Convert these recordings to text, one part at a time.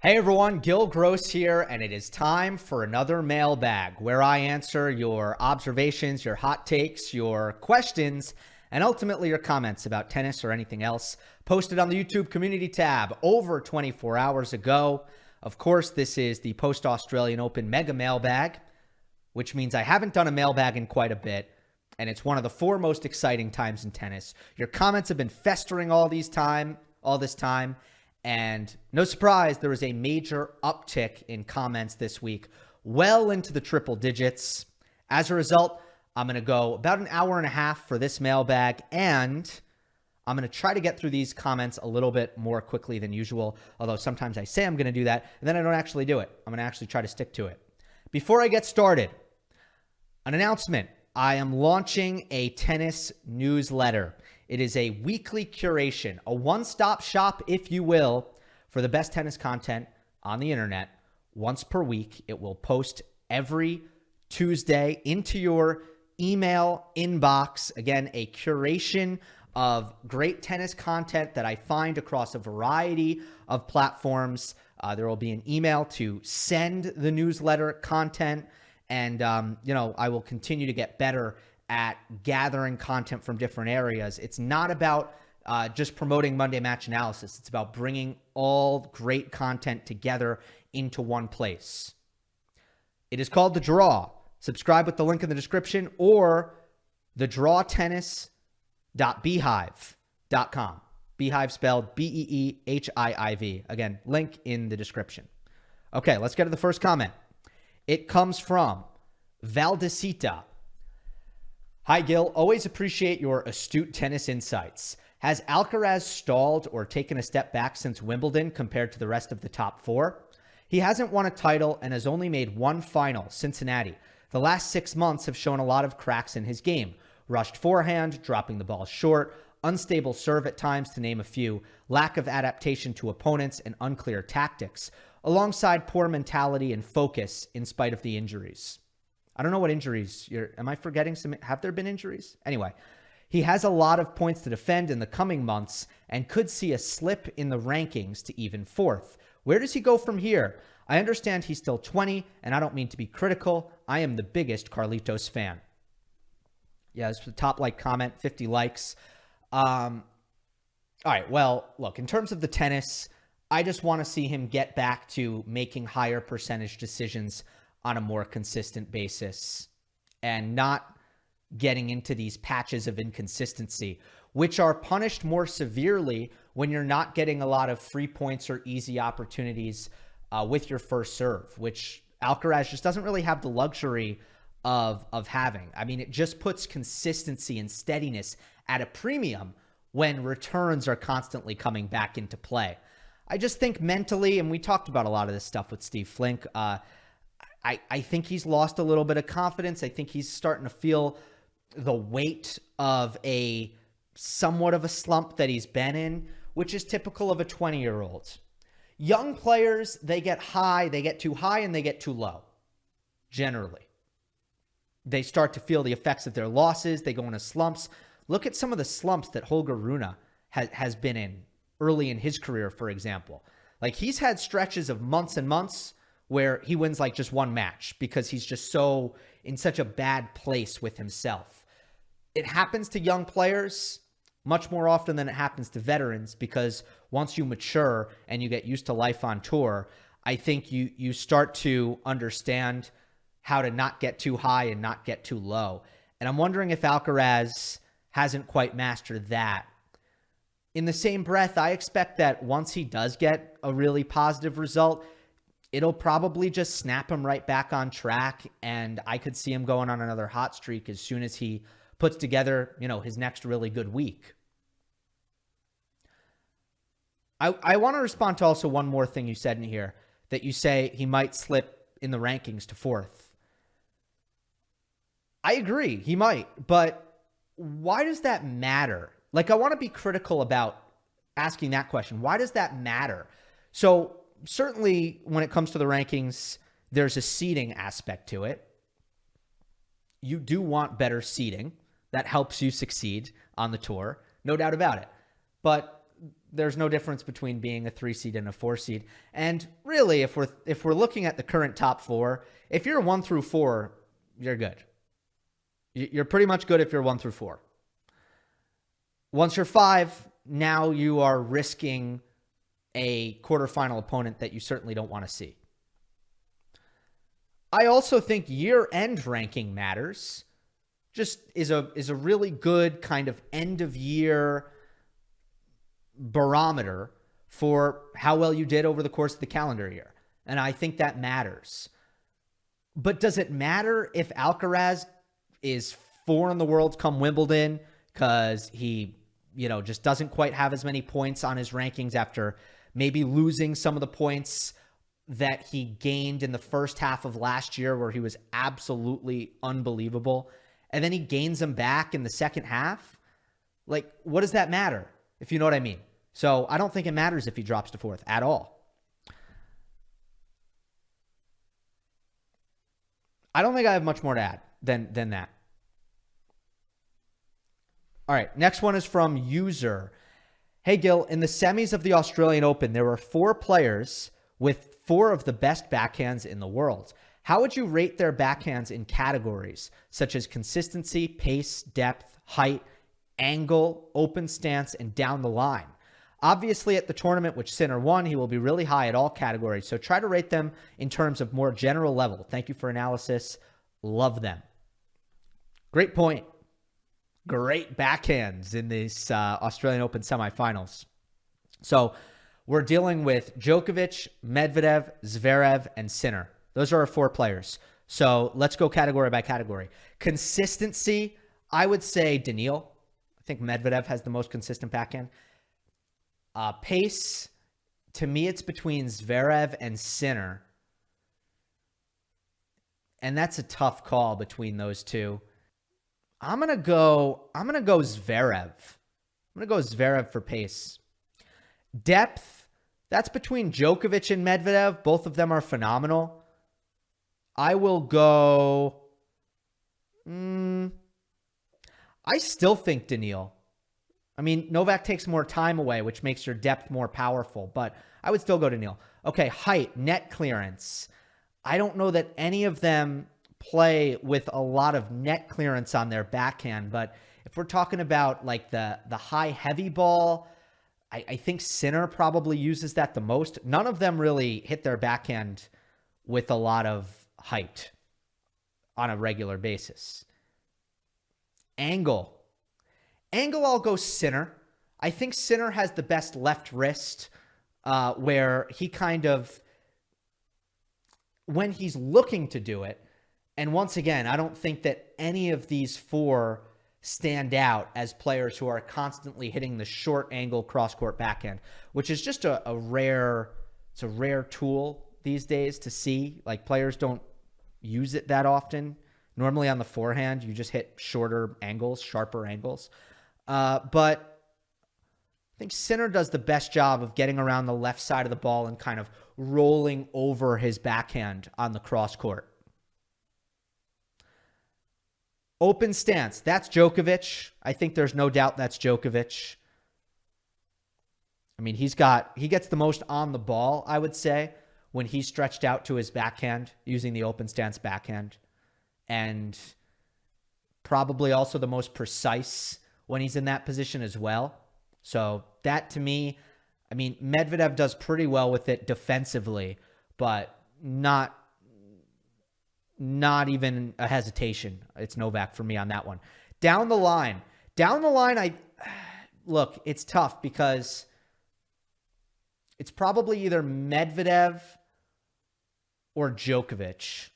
Hey everyone, Gill Gross here, and it is time for another mailbag where I answer your observations, your hot takes, your questions, and ultimately your comments about tennis or anything else posted on the YouTube community tab over 24 hours ago. Of course, this is the post-Australian Open Mega Mailbag, which means I haven't done a mailbag in quite a bit, and it's one of the four most exciting times in tennis. Your comments have been festering all this time, and no surprise, there was a major uptick in comments this week, well into the triple digits. As a result, I'm going to go about an hour and a half for this mailbag, and I'm going to try to get through these comments a little bit more quickly than usual, although sometimes I say I'm going to do that, and then I don't actually do it. I'm going to actually try to stick to it. Before I get started, an announcement. I am launching a tennis newsletter. It is a weekly curation, a one-stop shop, if you will, for the best tennis content on the internet. Once per week, it will post every Tuesday into your email inbox. Again, a curation of great tennis content that I find across a variety of platforms. There will be an email to send the newsletter content, and I will continue to get better at gathering content from different areas. It's not about just promoting Monday Match Analysis. It's about bringing all great content together into one place. It is called The Draw. Subscribe with the link in the description or thedrawtennis.beehiiv.com. Beehiiv spelled Beehiiv. Again, link in the description. Okay, let's get to the first comment. It comes from Valdecita. Hi, Gil. Always appreciate your astute tennis insights. Has Alcaraz stalled or taken a step back since Wimbledon compared to the rest of the top four? He hasn't won a title and has only made one final, Cincinnati. The last 6 months have shown a lot of cracks in his game. Rushed forehand, dropping the ball short, unstable serve at times, to name a few, lack of adaptation to opponents, and unclear tactics, alongside poor mentality and focus in spite of the injuries. I don't know what injuries am I forgetting some? Have there been injuries? Anyway, he has a lot of points to defend in the coming months and could see a slip in the rankings to even fourth. Where does he go from here? I understand he's still 20, and I don't mean to be critical. I am the biggest Carlitos fan. Yeah, it's the top comment, 50 likes. All right, well, look, in terms of the tennis, I just want to see him get back to making higher percentage decisions on a more consistent basis and not getting into these patches of inconsistency, which are punished more severely when you're not getting a lot of free points or easy opportunities with your first serve, which Alcaraz just doesn't really have the luxury of having. I mean, it just puts consistency and steadiness at a premium when returns are constantly coming back into play. I just think mentally, and we talked about a lot of this stuff with Steve Flink, I think he's lost a little bit of confidence. I think he's starting to feel the weight of a somewhat of a slump that he's been in, which is typical of a 20-year-old. Young players, they get too high and they get too low, generally. They start to feel the effects of their losses. They go into slumps. Look at some of the slumps that Holger Rune has been in early in his career, for example. He's had stretches of months and months where he wins just one match because he's just in such a bad place with himself. It happens to young players much more often than it happens to veterans, because once you mature and you get used to life on tour, I think you start to understand how to not get too high and not get too low. And I'm wondering if Alcaraz hasn't quite mastered that. In the same breath, I expect that once he does get a really positive result, it'll probably just snap him right back on track, and I could see him going on another hot streak as soon as he puts together, his next really good week. I want to respond to also one more thing you said in here, that you say he might slip in the rankings to fourth. I agree, he might, but why does that matter? I want to be critical about asking that question. Why does that matter? So certainly when it comes to the rankings, there's a seeding aspect to it. You do want better seeding. That helps you succeed on the tour, no doubt about it. But there's no difference between being a 3 seed and a 4 seed. And really, if we're looking at the current top 4, if you're 1 through 4, you're good. You're pretty much good if you're 1 through 4. Once you're 5, now you are risking a quarterfinal opponent that you certainly don't want to see. I also think year-end ranking matters. Just is a really good kind of end-of-year barometer for how well you did over the course of the calendar year. And I think that matters. But does it matter if Alcaraz is 4 in the world come Wimbledon because he, just doesn't quite have as many points on his rankings after maybe losing some of the points that he gained in the first half of last year where he was absolutely unbelievable, and then he gains them back in the second half? Like, what does that matter, if you know what I mean? So I don't think it matters if he drops to 4th at all. I don't think I have much more to add than that. All right, next one is from user. Hey, Gill, in the semis of the Australian Open, there were 4 players with 4 of the best backhands in the world. How would you rate their backhands in categories such as consistency, pace, depth, height, angle, open stance, and down the line? Obviously, at the tournament which Sinner won, he will be really high at all categories, so try to rate them in terms of more general level. Thank you for analysis. Love them. Great point. Great backhands in this Australian Open semifinals. So we're dealing with Djokovic, Medvedev, Zverev, and Sinner. Those are our 4 players. So let's go category by category. Consistency, I would say Daniil. I think Medvedev has the most consistent backhand. Pace, to me, it's between Zverev and Sinner. And that's a tough call between those two. I'm gonna go Zverev. I'm gonna go Zverev for pace. Depth, that's between Djokovic and Medvedev. Both of them are phenomenal. I will go. I still think Daniil. I mean, Novak takes more time away, which makes your depth more powerful, but I would still go Daniil. Okay, height, net clearance. I don't know that any of them play with a lot of net clearance on their backhand, but if we're talking about like the high heavy ball, I think Sinner probably uses that the most. None of them really hit their backhand with a lot of height on a regular basis. Angle, I'll go Sinner. I think Sinner has the best left wrist where he kind of, when he's looking to do it, and once again, I don't think that any of these 4 stand out as players who are constantly hitting the short angle cross-court backhand, which is just a rare tool these days to see. Like, players don't use it that often. Normally on the forehand, you just hit shorter angles, sharper angles. But I think Sinner does the best job of getting around the left side of the ball and kind of rolling over his backhand on the cross-court. Open stance, that's Djokovic. I think there's no doubt that's Djokovic. I mean, he gets the most on the ball, I would say, when he's stretched out to his backhand using the open stance backhand. And probably also the most precise when he's in that position as well. So that, to me, I mean, Medvedev does pretty well with it defensively, but not even a hesitation. It's Novak for me on that one. Down the line, look, it's tough because it's probably either Medvedev or Djokovic.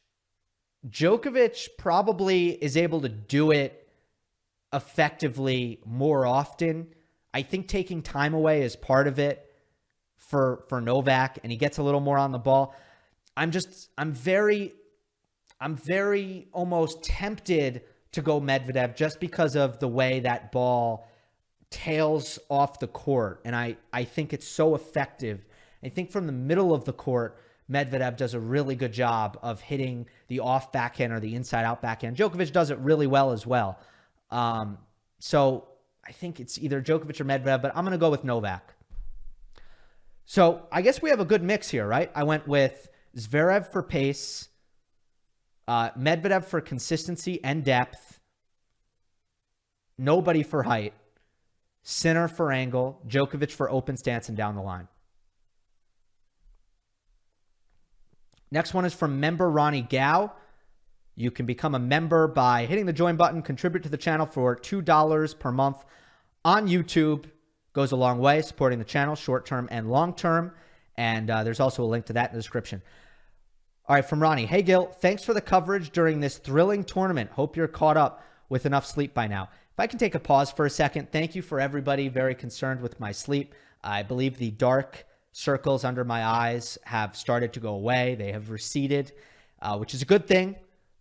Djokovic probably is able to do it effectively more often. I think taking time away is part of it for Novak, and he gets a little more on the ball. I'm very almost tempted to go Medvedev just because of the way that ball tails off the court. And I think it's so effective. I think from the middle of the court, Medvedev does a really good job of hitting the off backhand or the inside out backhand. Djokovic does it really well as well. So I think it's either Djokovic or Medvedev, but I'm going to go with Novak. So I guess we have a good mix here, right? I went with Zverev for pace, Medvedev for consistency and depth, nobody for height, Sinner for angle, Djokovic for open stance and down the line. Next one is from member Ronnie Gao. You can become a member by hitting the join button, contribute to the channel for $2 per month on YouTube. Goes a long way, supporting the channel, short-term and long-term. And there's also a link to that in the description. All right, from Ronnie. Hey, Gill, thanks for the coverage during this thrilling tournament. Hope you're caught up with enough sleep by now. If I can take a pause for a second, thank you for everybody very concerned with my sleep. I believe the dark circles under my eyes have started to go away. They have receded, which is a good thing.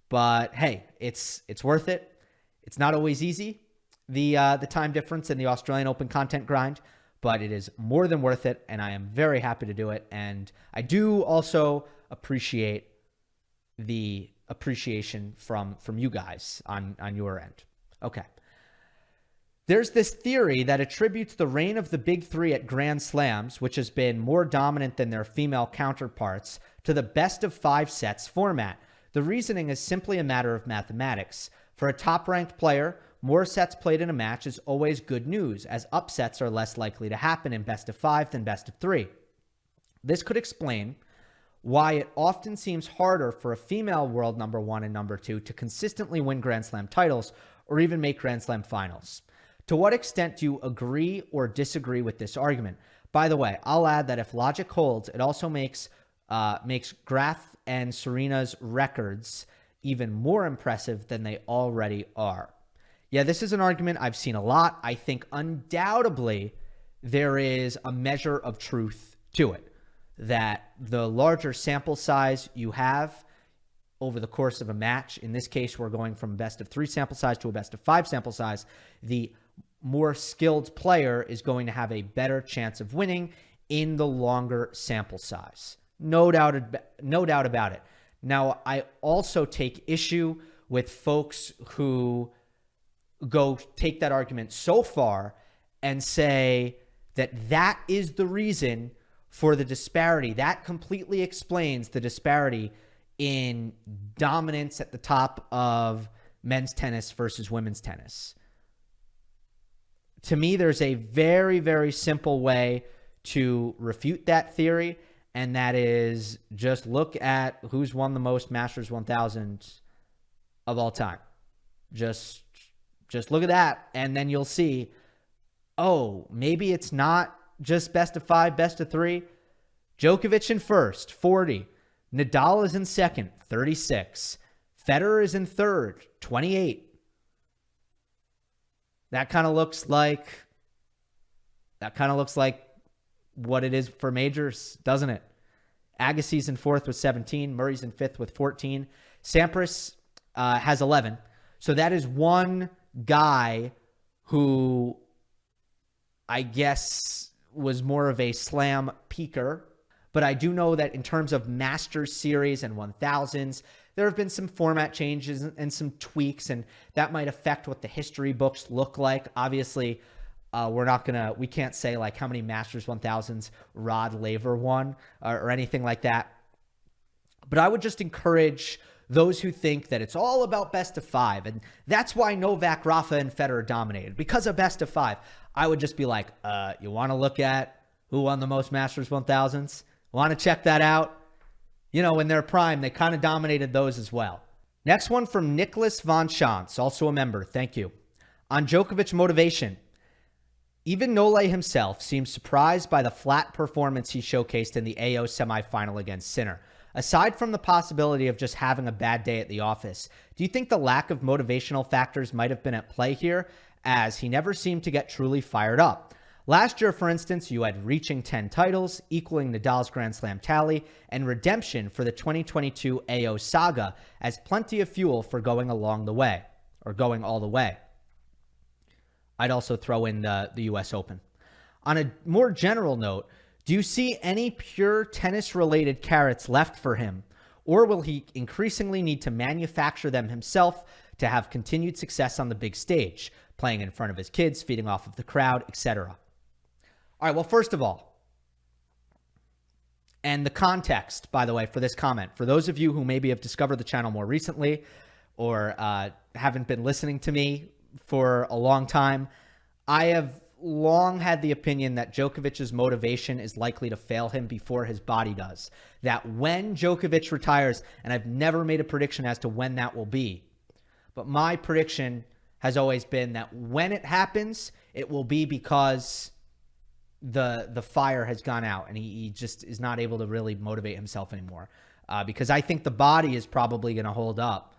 But hey, it's worth it. It's not always easy, the time difference in the Australian Open content grind, but it is more than worth it, and I am very happy to do it. And I do also appreciate the appreciation from you guys on your end. Okay. There's this theory that attributes the reign of the big three at Grand Slams, which has been more dominant than their female counterparts, to the best of 5 sets format. The reasoning is simply a matter of mathematics. For a top-ranked player, more sets played in a match is always good news, as upsets are less likely to happen in best of 5 than best of 3. This could explain why it often seems harder for a female world number 1 and number 2 to consistently win Grand Slam titles or even make Grand Slam finals. To what extent do you agree or disagree with this argument? By the way, I'll add that if logic holds, it also makes Graf and Serena's records even more impressive than they already are. Yeah, this is an argument I've seen a lot. I think undoubtedly there is a measure of truth to it, that the larger sample size you have over the course of a match, in this case, we're going from a best of 3 sample size to a best of 5 sample size, the more skilled player is going to have a better chance of winning in the longer sample size. No doubt about it. Now, I also take issue with folks who go take that argument so far and say that that is the reason for the disparity. That completely explains the disparity in dominance at the top of men's tennis versus women's tennis. To me, there's a very, very simple way to refute that theory, and that is just look at who's won the most Masters 1000 of all time. Just look at that, and then you'll see, oh, maybe it's not just best of 5, best of 3. Djokovic in first, 40. Nadal is in second, 36. Federer is in third, 28. That kind of looks like what it is for majors, doesn't it? Agassi's in fourth with 17. Murray's in fifth with 14. Sampras has 11. So that is one guy who I guess was more of a slam peaker. But I do know that in terms of Masters Series and 1000s, there have been some format changes and some tweaks, and that might affect what the history books look like. Obviously, we can't say like how many Masters 1000s Rod Laver won or anything like that. But I would just encourage those who think that it's all about best of 5, and that's why Novak, Rafa, and Federer dominated, because of best of 5. I would just be like, you want to look at who won the most Masters 1000s? Want to check that out? You know, in their prime, they kind of dominated those as well. Next one from Nicholas Von Schantz, also a member. Thank you. On Djokovic Motivation, even Nole himself seems surprised by the flat performance he showcased in the AO semifinal against Sinner. Aside from the possibility of just having a bad day at the office, do you think the lack of motivational factors might have been at play here, as he never seemed to get truly fired up? Last year, for instance, you had reaching 10 titles, equaling Nadal's Grand Slam tally, and redemption for the 2022 AO saga as plenty of fuel for going all the way. I'd also throw in the US Open. On a more general note, do you see any pure tennis-related carrots left for him, or will he increasingly need to manufacture them himself to have continued success on the big stage, playing in front of his kids, feeding off of the crowd, etc.? All right, well, first of all, And the context, by the way, for this comment, for those of you who maybe have discovered the channel more recently or haven't been listening to me for a long time, I have long had the opinion that Djokovic's motivation is likely to fail him before his body does. That when Djokovic retires, and I've never made a prediction as to when that will be, but my prediction has always been that when it happens, it will be because the fire has gone out and he just is not able to really motivate himself anymore. Because I think the body is probably going to hold up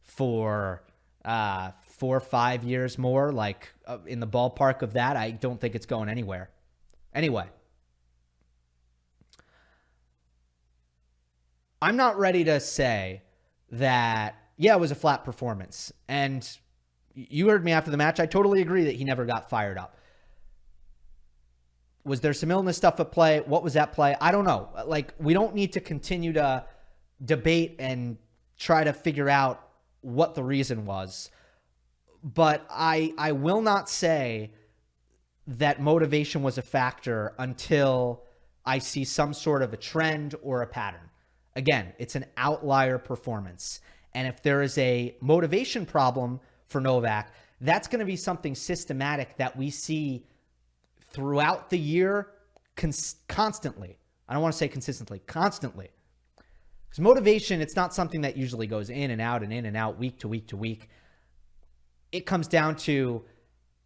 for 4 or 5 years more, like in the ballpark of that. I don't think it's going anywhere. Anyway, I'm not ready to say that, yeah, it was a flat performance. And you heard me after the match. I totally agree that he never got fired up. Was there some illness stuff at play? What was that play? I don't know. Like, we don't need to continue to debate and try to figure out what the reason was. But I will not say that motivation was a factor until I see some sort of a trend or a pattern. Again, it's an outlier performance. And if there is a motivation problem for Novak, that's going to be something systematic that we see throughout the year constantly. I don't want to say consistently, constantly. Because motivation, it's not something that usually goes in and out, week to week to week. It comes down to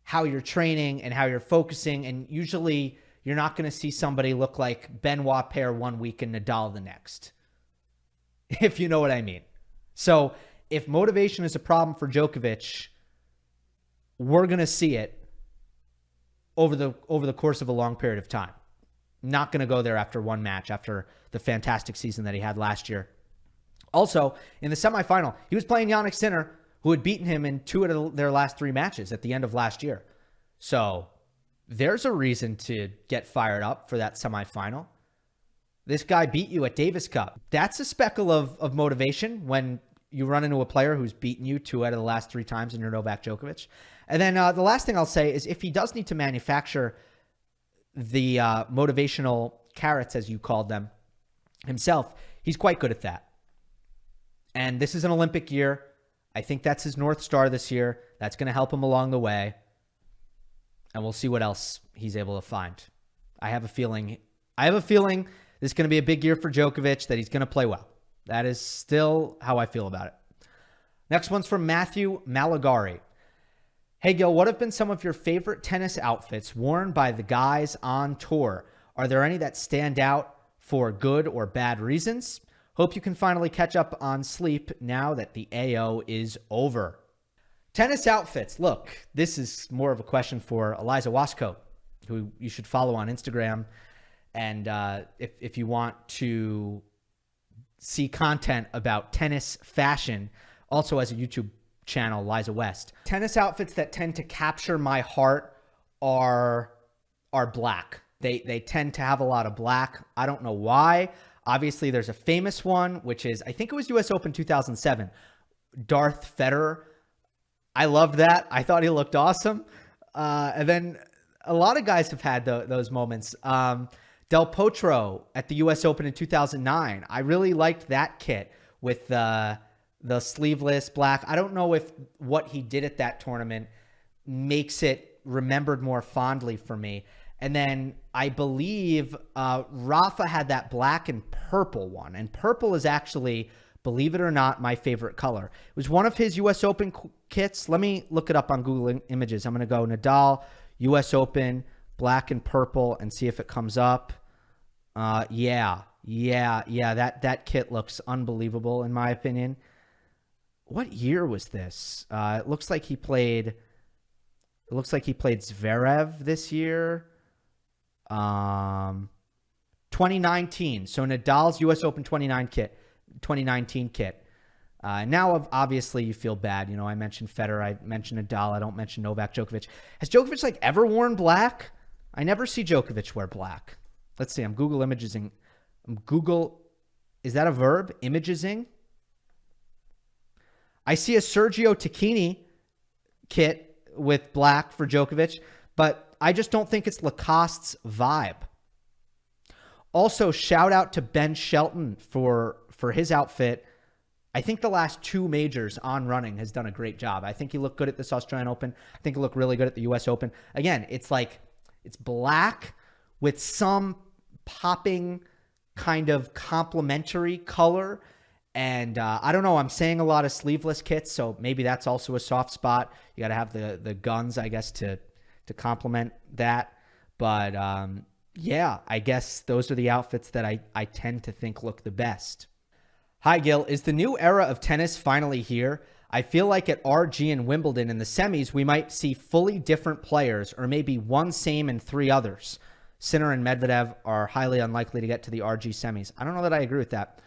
how you're training and how you're focusing. And usually you're not going to see somebody look like Benoit Paire one week and Nadal the next, if you know what I mean. So if motivation is a problem for Djokovic, we're going to see it over the course of a long period of time. Not going to go there after one match, after the fantastic season that he had last year. Also, in the semifinal, he was playing Jannik Sinner, who had beaten him in 2 of their last 3 matches at the end of last year. So there's a reason to get fired up for that semifinal. This guy beat you at Davis Cup. That's a speckle of motivation when you run into a player who's beaten you 2 out of the last 3 times and you're Novak Djokovic. And then the last thing I'll say is if he does need to manufacture the motivational carrots, as you called them, himself, he's quite good at that. And this is an Olympic year. I think that's his North Star this year. That's going to help him along the way. And we'll see what else he's able to find. I have a feeling this is going to be a big year for Djokovic, that he's going to play well. That is still how I feel about it. Next one's from Matthew Malagari. Hey, Gill, what have been some of your favorite tennis outfits worn by the guys on tour? Are there any that stand out for good or bad reasons? Hope you can finally catch up on sleep now that the AO is over. Tennis outfits. Look, this is more of a question for Eliza Wascoe, who you should follow on Instagram. And if you want to see content about tennis fashion, also has a YouTube channel, Liza West. Tennis outfits that tend to capture my heart are black. They tend to have a lot of black. I don't know why. Obviously, there's a famous one, which is, I think it was US Open 2007, Darth Federer. I loved that. I thought he looked awesome. And then a lot of guys have had those moments. Del Potro at the US Open in 2009. I really liked that kit with the sleeveless black. I don't know if what he did at that tournament makes it remembered more fondly for me. And then I believe Rafa had that black and purple one. And purple is actually, believe it or not, my favorite color. It was one of his US Open kits. Let me look it up on Google Images. I'm going to go Nadal, US Open, black and purple, and see if it comes up. Yeah. That kit looks unbelievable in my opinion. What year was this? It looks like he played Zverev this year. 2019. So Nadal's US Open 2019 kit. Now, obviously, you feel bad. You know, I mentioned Federer. I mentioned Nadal. I don't mention Novak Djokovic. Has Djokovic ever worn black? I never see Djokovic wear black. Let's see. I'm Google imaging. Is that a verb? Imaging. I see a Sergio Tacchini kit with black for Djokovic, but I just don't think it's Lacoste's vibe. Also, shout out to Ben Shelton for his outfit. I think the last 2 majors on running has done a great job. I think he looked good at this Australian Open. I think he looked really good at the US Open. Again, it's black with some popping kind of complementary color. And I don't know, I'm saying a lot of sleeveless kits, so maybe that's also a soft spot. You got to have the guns, I guess, to complement that. But yeah, I guess those are the outfits that I tend to think look the best. Hi, Gill. Is the new era of tennis finally here? I feel like at RG and Wimbledon in the semis, we might see fully different players, or maybe one same and 3 others. Sinner and Medvedev are highly unlikely to get to the RG semis. I don't know that I agree with that.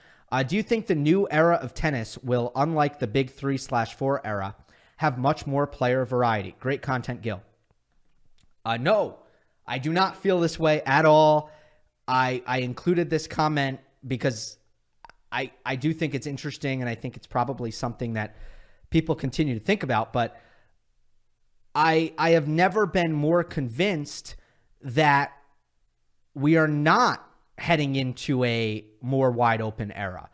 Do you think the new era of tennis will, unlike the big 3/4 era, have much more player variety? Great content, Gill. No, I do not feel this way at all. I included this comment because I do think it's interesting, and I think it's probably something that people continue to think about, but I have never been more convinced that we are not heading into a more wide open era.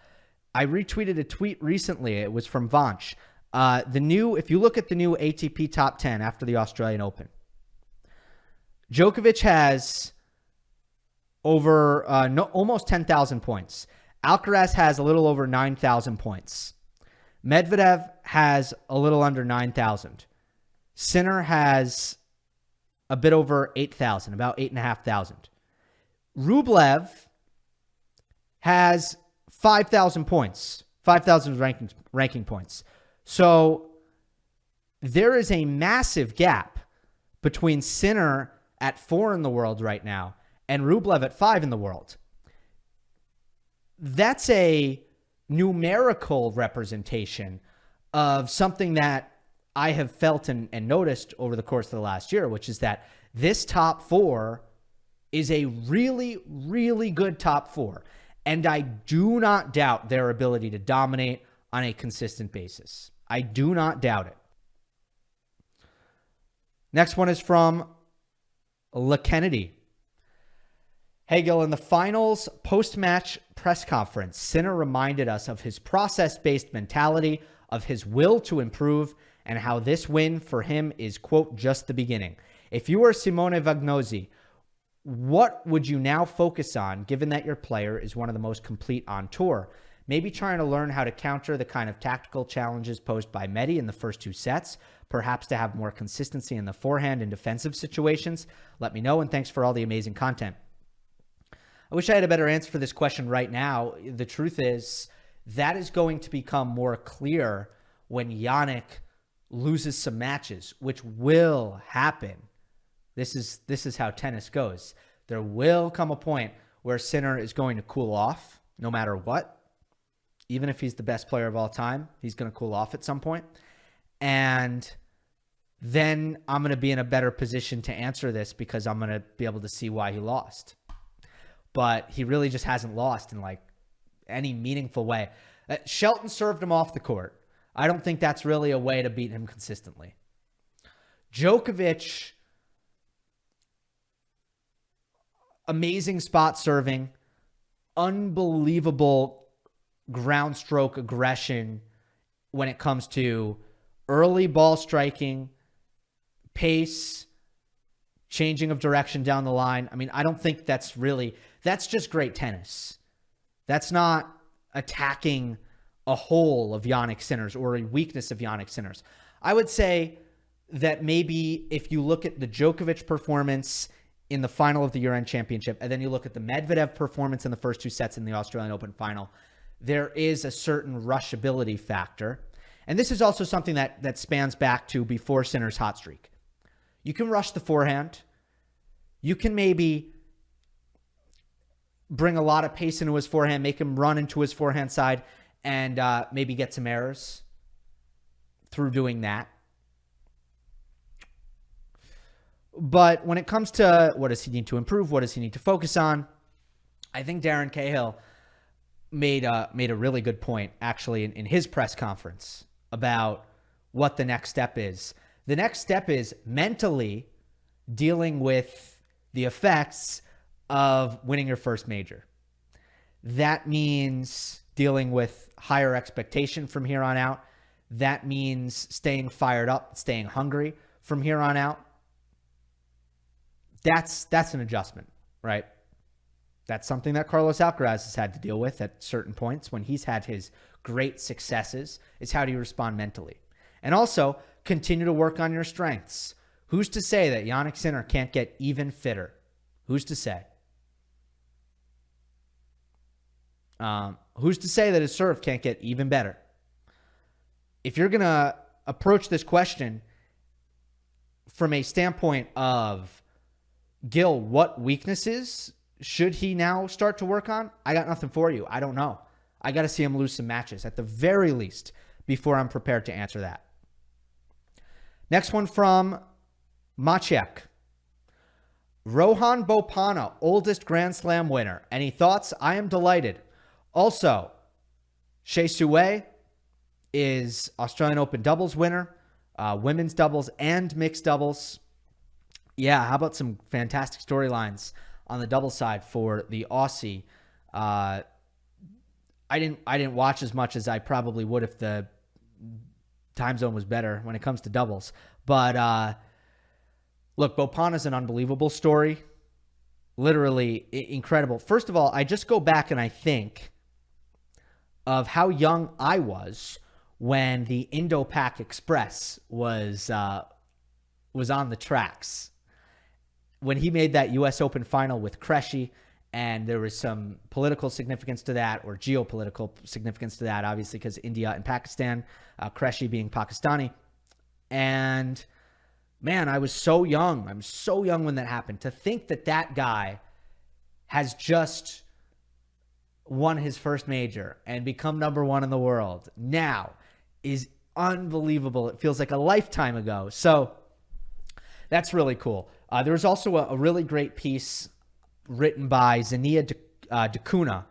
I retweeted a tweet recently. It was from Vanch. If you look at the new ATP top 10 after the Australian Open, Djokovic has over almost 10,000 points. Alcaraz has a little over 9,000 points. Medvedev has a little under 9,000. Sinner has a bit over 8,000, about 8,500. Rublev has 5,000 points, 5,000 ranking points. So there is a massive gap between Sinner at 4 in the world right now and Rublev at 5 in the world. That's a numerical representation of something that I have felt and noticed over the course of the last year, which is that this top 4 is a really, really good top 4. And I do not doubt their ability to dominate on a consistent basis. I do not doubt it. Next one is from La Kennedy. Hey, Gill, in the finals post-match press conference, Sinner reminded us of his process-based mentality, of his will to improve, and how this win for him is, quote, just the beginning. If you were Simone Vagnozzi, what would you now focus on, given that your player is one of the most complete on tour? Maybe trying to learn how to counter the kind of tactical challenges posed by Medi in the first 2 sets, perhaps to have more consistency in the forehand and defensive situations. Let me know, and thanks for all the amazing content. I wish I had a better answer for this question right now. The truth is that is going to become more clear when Jannik loses some matches, which will happen. This is how tennis goes. There will come a point where Sinner is going to cool off no matter what. Even if he's the best player of all time, he's going to cool off at some point. And then I'm going to be in a better position to answer this because I'm going to be able to see why he lost. But he really just hasn't lost in like any meaningful way. Shelton served him off the court. I don't think that's really a way to beat him consistently. Djokovic, amazing spot serving, unbelievable ground stroke aggression when it comes to early ball striking, pace, changing of direction down the line. I mean, I don't think that's just great tennis. That's not attacking a hole of Jannik Sinner's or a weakness of Jannik Sinner's. I would say that maybe if you look at the Djokovic performance in the final of the year-end championship, and then you look at the Medvedev performance in the first 2 sets in the Australian Open final, there is a certain rushability factor. And this is also something that spans back to before Sinner's hot streak. You can rush the forehand. You can maybe bring a lot of pace into his forehand, make him run into his forehand side, and maybe get some errors through doing that. But when it comes to what does he need to improve, what does he need to focus on, I think Darren Cahill made a really good point, actually, in his press conference about what the next step is. The next step is mentally dealing with the effects of winning your first major. That means dealing with higher expectation from here on out. That means staying fired up, staying hungry from here on out. That's an adjustment, right? That's something that Carlos Alcaraz has had to deal with at certain points when he's had his great successes, is how do you respond mentally? And also, continue to work on your strengths. Who's to say that Jannik Sinner can't get even fitter? Who's to say? Who's to say that his serve can't get even better? If you're going to approach this question from a standpoint of, Gill, what weaknesses should he now start to work on? I got nothing for you. I don't know. I got to see him lose some matches at the very least before I'm prepared to answer that. Next one from Maciek. Rohan Bopanna, oldest Grand Slam winner. Any thoughts? I am delighted. Also, Hsieh is Australian Open doubles winner, women's doubles and mixed doubles. Yeah, how about some fantastic storylines on the doubles side for the Aussie? I didn't watch as much as I probably would if the time zone was better when it comes to doubles. But look, Bopanna's an unbelievable story. Literally incredible. First of all, I just go back and I think of how young I was when the Indo-Pac Express was on the tracks. When he made that U.S. Open final with Krejci, and there was some political significance to that, or geopolitical significance to that, obviously, because India and Pakistan, Krejci being Pakistani. And, man, I was so young. I'm so young when that happened. To think that that guy has just won his first major and become number one in the world now is unbelievable. It feels like a lifetime ago. So that's really cool. There was also a really great piece written by Zania Dacuna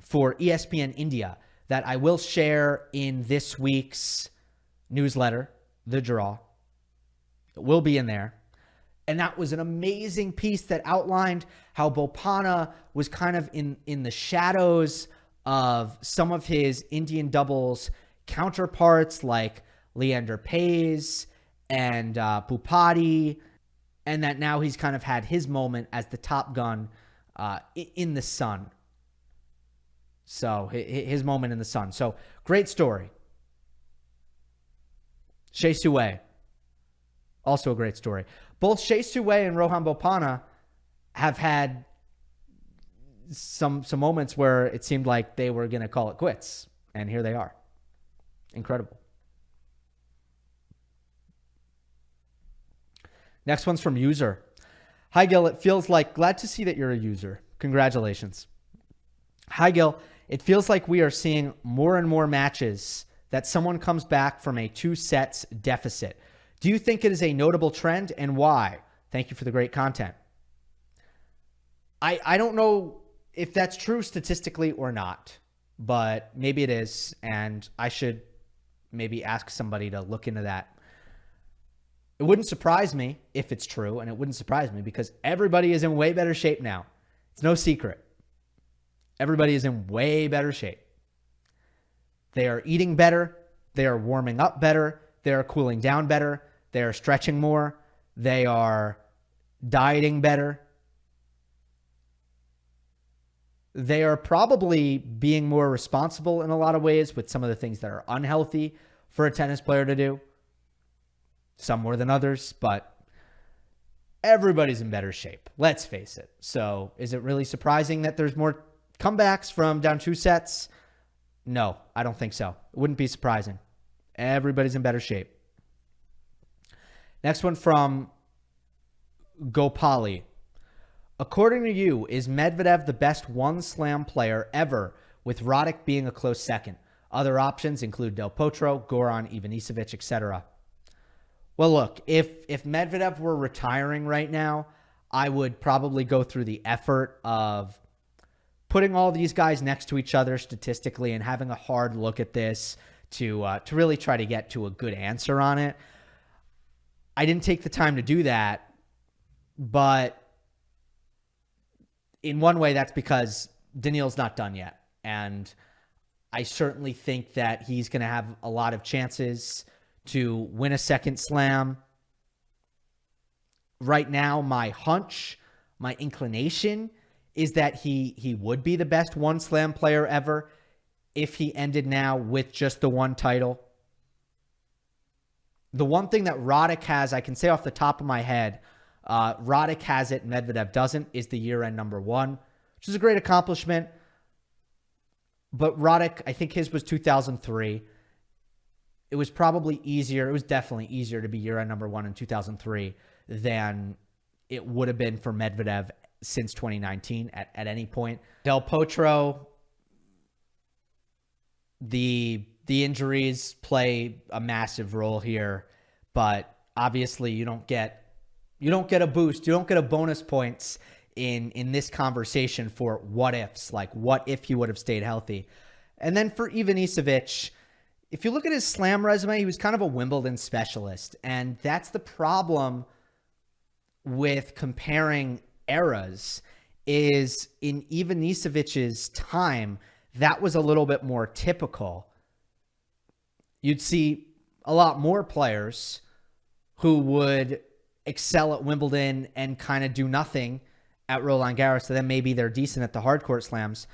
for ESPN India that I will share in this week's newsletter, The Draw. It will be in there. And that was an amazing piece that outlined how Bopanna was kind of in the shadows of some of his Indian doubles counterparts like Leander Paes and Bhupathi, and that now he's kind of had his moment as the top gun in the sun. So his moment in the sun. So great story. Hsieh, also a great story. Both Hsieh and Rohan Bopanna have had some moments where it seemed like they were going to call it quits, and here they are. Incredible. Next one's from user. Hi, Gill. It feels like, glad to see that you're a user. Congratulations. Hi, Gill. It feels like we are seeing more and more matches that someone comes back from a 2 sets deficit. Do you think it is a notable trend, and why? Thank you for the great content. I don't know if that's true statistically or not, but maybe it is, and I should maybe ask somebody to look into that. It wouldn't surprise me if it's true, and it wouldn't surprise me because everybody is in way better shape now. It's no secret. Everybody is in way better shape. They are eating better. They are warming up better. They are cooling down better. They are stretching more. They are dieting better. They are probably being more responsible in a lot of ways with some of the things that are unhealthy for a tennis player to do. Some more than others, but everybody's in better shape. Let's face it. So is it really surprising that there's more comebacks from down 2 sets? No, I don't think so. It wouldn't be surprising. Everybody's in better shape. Next one from Gopali. According to you, is Medvedev the best one-slam player ever, with Roddick being a close second? Other options include Del Potro, Goran Ivanisevic, etc. Well, look, if Medvedev were retiring right now, I would probably go through the effort of putting all these guys next to each other statistically and having a hard look at this to really try to get to a good answer on it. I didn't take the time to do that, but in one way, that's because Daniil's not done yet. And I certainly think that he's going to have a lot of chances to win a second slam. Right now, my hunch, my inclination is that he would be the best one slam player ever if he ended now with just the one title. The one thing that Roddick has, I can say off the top of my head, Roddick has it, Medvedev doesn't, is the year-end number one, which is a great accomplishment. But Roddick, I think his was 2003. It was probably easier. It was definitely easier to be year-end number one in 2003 than it would have been for Medvedev since 2019 at any point. Del Potro, the injuries play a massive role here, but obviously you don't get a boost. You don't get a bonus points in this conversation for what ifs, like what if he would have stayed healthy. And then for Ivanisevic, if you look at his slam resume, he was kind of a Wimbledon specialist. And that's the problem with comparing eras, is in Ivanisevic's time, that was a little bit more typical. You'd see a lot more players who would excel at Wimbledon and kind of do nothing at Roland Garros, so then maybe they're decent at the hardcourt slams.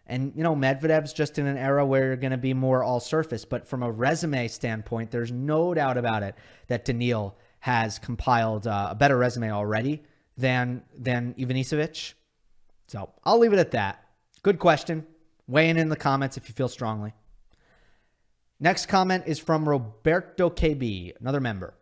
And, Medvedev's just in an era where you're going to be more all surface. But from a resume standpoint, there's no doubt about it that Daniil has compiled a better resume already than Ivanisevic. So I'll leave it at that. Good question. Weigh in the comments if you feel strongly. Next comment is from Roberto KB, another member.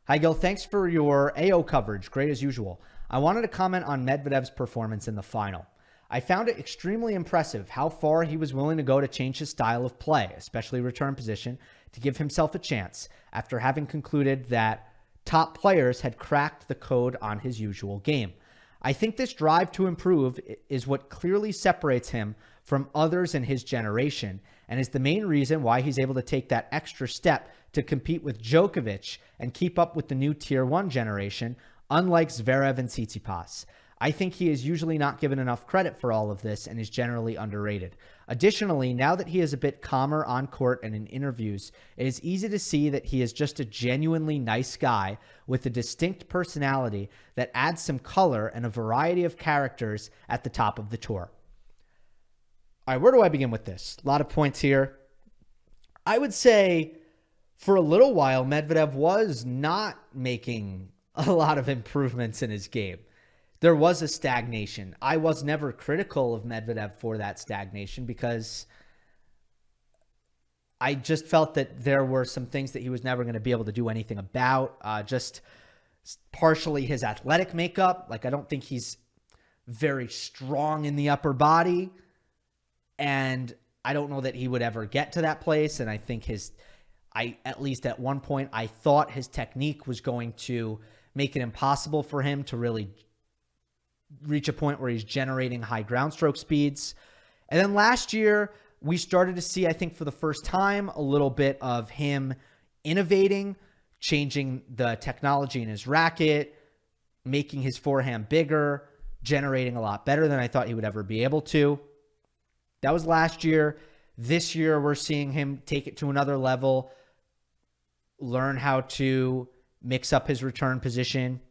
Hi, Gil. Thanks for your AO coverage. Great as usual. I wanted to comment on Medvedev's performance in the final. I found it extremely impressive how far he was willing to go to change his style of play, especially return position, to give himself a chance after having concluded that top players had cracked the code on his usual game. I think this drive to improve is what clearly separates him from others in his generation and is the main reason why he's able to take that extra step to compete with Djokovic and keep up with the new Tier 1 generation, unlike Zverev and Tsitsipas. I think he is usually not given enough credit for all of this and is generally underrated. Additionally, now that he is a bit calmer on court and in interviews, it is easy to see that he is just a genuinely nice guy with a distinct personality that adds some color and a variety of characters at the top of the tour. All right, where do I begin with this? A lot of points here. I would say for a little while, Medvedev was not making a lot of improvements in his game. There was a stagnation. I was never critical of Medvedev for that stagnation because I just felt that there were some things that he was never going to be able to do anything about. Just partially his athletic makeup. Like, I don't think he's very strong in the upper body. And I don't know that he would ever get to that place. And I think at least at one point, I thought his technique was going to make it impossible for him to really reach a point where he's generating high ground stroke speeds. And then last year, we started to see, I think for the first time, a little bit of him innovating, changing the technology in his racket, making his forehand bigger, generating a lot better than I thought he would ever be able to. That was last year. This year, we're seeing him take it to another level, learn how to mix up his return position.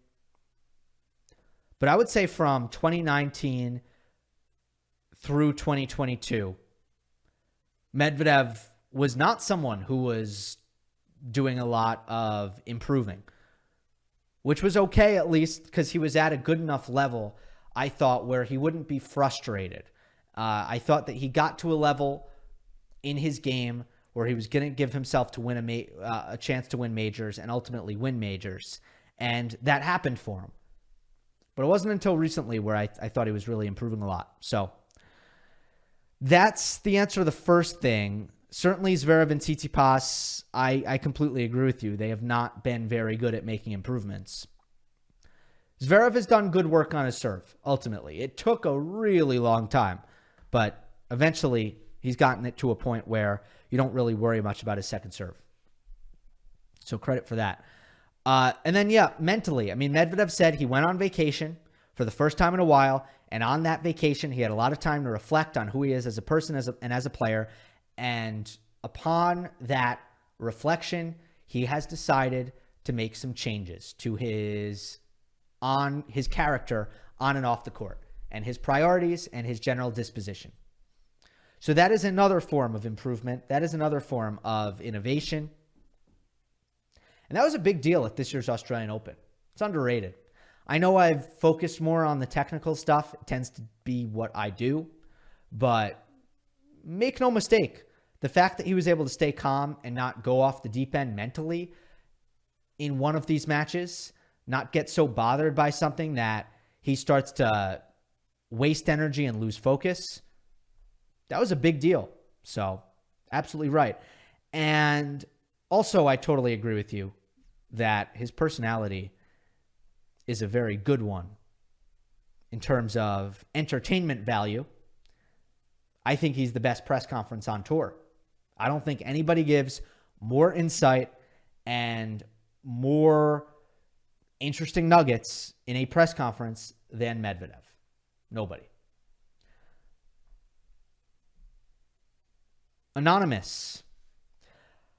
But I would say from 2019 through 2022, Medvedev was not someone who was doing a lot of improving, which was okay, at least because he was at a good enough level, I thought, where he wouldn't be frustrated. I thought that he got to a level in his game where he was going to give himself to win a chance to win majors and ultimately win majors. And that happened for him. But it wasn't until recently where I thought he was really improving a lot. So that's the answer to the first thing. Certainly Zverev and Tsitsipas, I completely agree with you. They have not been very good at making improvements. Zverev has done good work on his serve, ultimately. It took a really long time, but eventually he's gotten it to a point where you don't really worry much about his second serve. So credit for that. And then, mentally, Medvedev said he went on vacation for the first time in a while, And on that vacation, he had a lot of time to reflect on who he is as a person and as a player. And upon that reflection, he has decided to make some changes to his character on and off the court, and his priorities and his general disposition. So that is another form of improvement. That is another form of innovation. And that was a big deal at this year's Australian Open. It's underrated. I know I've focused more on the technical stuff. It tends to be what I do. But make no mistake, the fact that he was able to stay calm and not go off the deep end mentally in one of these matches, not get so bothered by something that he starts to waste energy and lose focus, that was a big deal. So, absolutely right. And also, I totally agree with you that his personality is a very good one in terms of entertainment value. I think he's the best press conference on tour. I don't think anybody gives more insight and more interesting nuggets in a press conference than Medvedev. Nobody. Anonymous.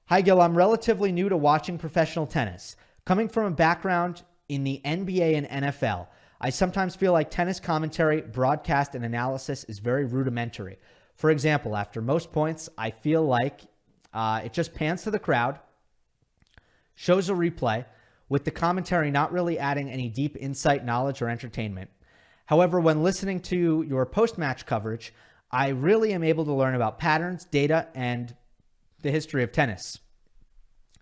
Hi, Gill. I'm relatively new to watching professional tennis. Coming from a background in the NBA and NFL, I sometimes feel like tennis commentary, broadcast, and analysis is very rudimentary. For example, after most points, I feel like it just pans to the crowd, shows a replay, with the commentary not really adding any deep insight, knowledge, or entertainment. However, when listening to your post-match coverage, I really am able to learn about patterns, data, and the history of tennis.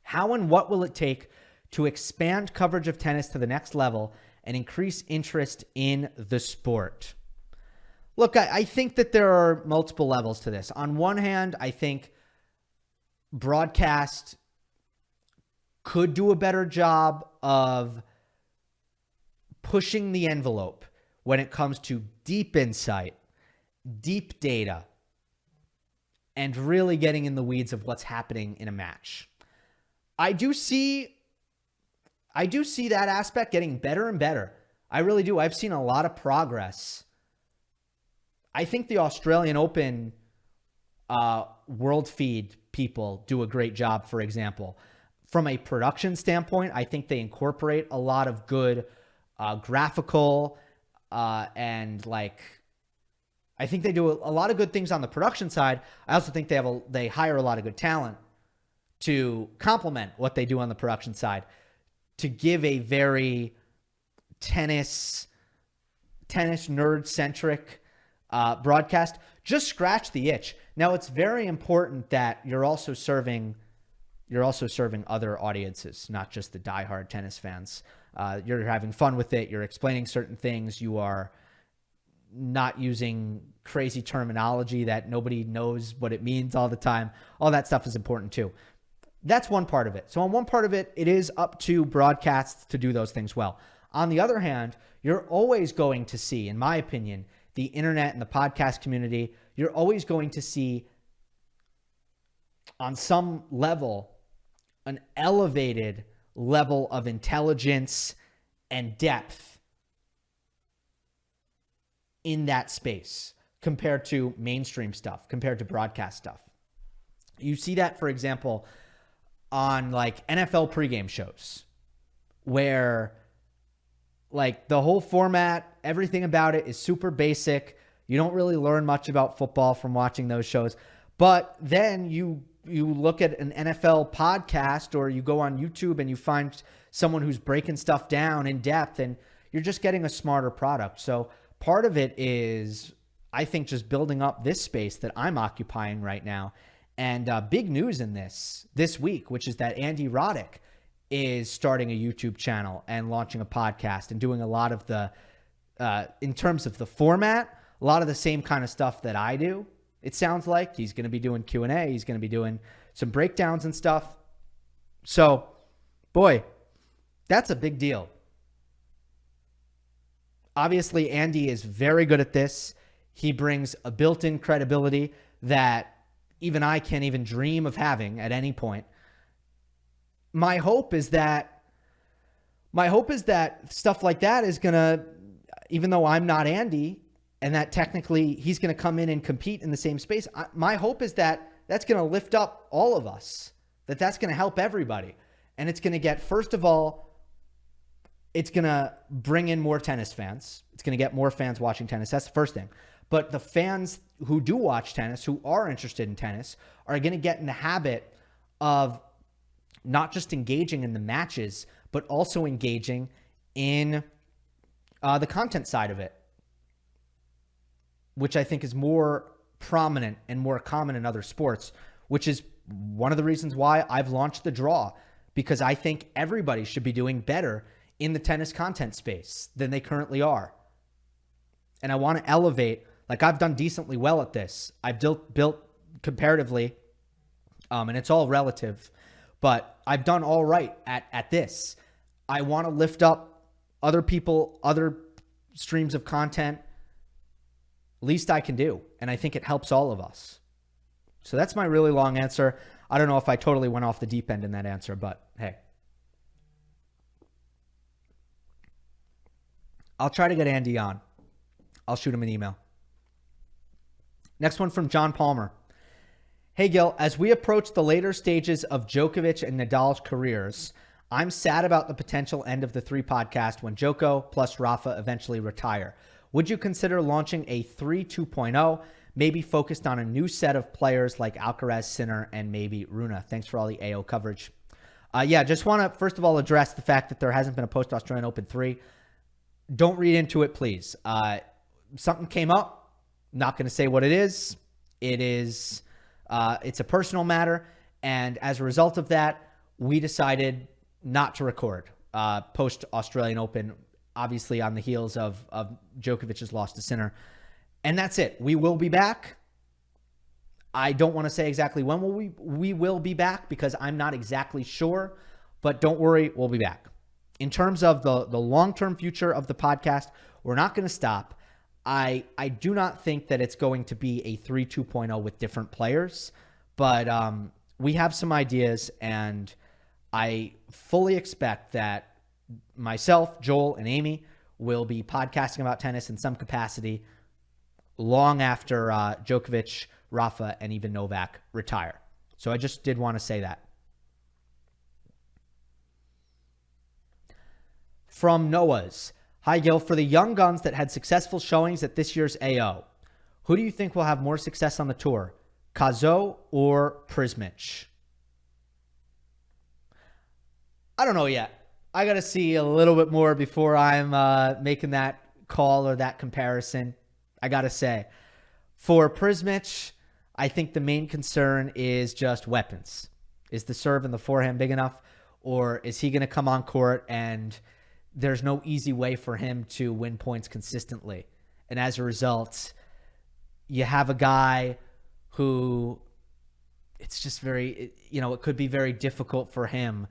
How and what will it take to expand coverage of tennis to the next level and increase interest in the sport? Look, I think that there are multiple levels to this. On one hand, I think broadcast could do a better job of pushing the envelope when it comes to deep insight, deep data, and really getting in the weeds of what's happening in a match. I do see that aspect getting better and better. I really do. I've seen a lot of progress. I think the Australian Open World Feed people do a great job, for example. From a production standpoint, I think they incorporate a lot of good graphical and I think they do a lot of good things on the production side. I also think they hire a lot of good talent to complement what they do on the production side to give a very tennis nerd-centric broadcast. Just scratch the itch. Now, it's very important that you're also serving other audiences, not just the diehard tennis fans. You're having fun with it. You're explaining certain things. You are not using crazy terminology that nobody knows what it means all the time. All that stuff is important too. That's one part of it. So on one part of it, it is up to broadcasts to do those things well. On the other hand, you're always going to see, in my opinion, the internet and the podcast community, you're always going to see on some level an elevated level of intelligence and depth in that space compared to mainstream stuff, compared to broadcast stuff. You see that, for example, on NFL pregame shows where the whole format, everything about it is super basic. You don't really learn much about football from watching those shows. But then you look at an NFL podcast or you go on YouTube and you find someone who's breaking stuff down in depth and you're just getting a smarter product. So part of it is, I think, just building up this space that I'm occupying right now. And big news in this week, which is that Andy Roddick is starting a YouTube channel and launching a podcast and doing a lot of the, in terms of the format, a lot of the same kind of stuff that I do. It sounds like he's going to be doing Q&A. He's going to be doing some breakdowns and stuff. So, boy, that's a big deal. Obviously, Andy is very good at this. He brings a built-in credibility that even I can't even dream of having at any point. My hope is that stuff like that is going to, even though I'm not Andy, and that technically he's going to come in and compete in the same space. My hope is that that's going to lift up all of us, that's going to help everybody. And it's going to get, first of all, it's going to bring in more tennis fans. It's going to get more fans watching tennis. That's the first thing. But the fans who do watch tennis, who are interested in tennis, are going to get in the habit of not just engaging in the matches, but also engaging in the content side of it, which I think is more prominent and more common in other sports, which is one of the reasons why I've launched the draw, because I think everybody should be doing better in the tennis content space than they currently are. And I want to elevate, like I've done decently well at this. I've built comparatively, and it's all relative, but I've done all right at this. I want to lift up other people, other streams of content, least I can do. And I think it helps all of us. So that's my really long answer. I don't know if I totally went off the deep end in that answer, but hey. I'll try to get Andy on. I'll shoot him an email. Next one from John Palmer. Hey, Gill, as we approach the later stages of Djokovic and Nadal's careers, I'm sad about the potential end of the 3 podcast when Djoko plus Rafa eventually retire. Would you consider launching a 3 2.0, maybe focused on a new set of players like Alcaraz, Sinner, and maybe Rune? Thanks for all the AO coverage. Just want to, first of all, address the fact that there hasn't been a post-Australian Open 3. Don't read into it, please. Something came up. Not going to say what it is. It's a personal matter. And as a result of that, we decided not to record post-Australian Open, obviously on the heels of Djokovic's loss to Sinner. And that's it. We will be back. I don't want to say exactly when we will be back because I'm not exactly sure. But don't worry, we'll be back. In terms of the long-term future of the podcast, we're not going to stop. I do not think that it's going to be a 3 2.0 with different players, but we have some ideas, and I fully expect that myself, Joel, and Amy will be podcasting about tennis in some capacity long after Djokovic, Rafa, and even Novak retire. So I just did want to say that. From Noah's. Hi, Gil. For the young guns that had successful showings at this year's AO, who do you think will have more success on the tour, Cazaux or Prizmic? I don't know yet. I got to see a little bit more before I'm making that call or that comparison. I got to say. For Prizmic, I think the main concern is just weapons. Is the serve and the forehand big enough? Or is he going to come on court and there's no easy way for him to win points consistently? And as a result, you have a guy who it's just very, it could be very difficult for him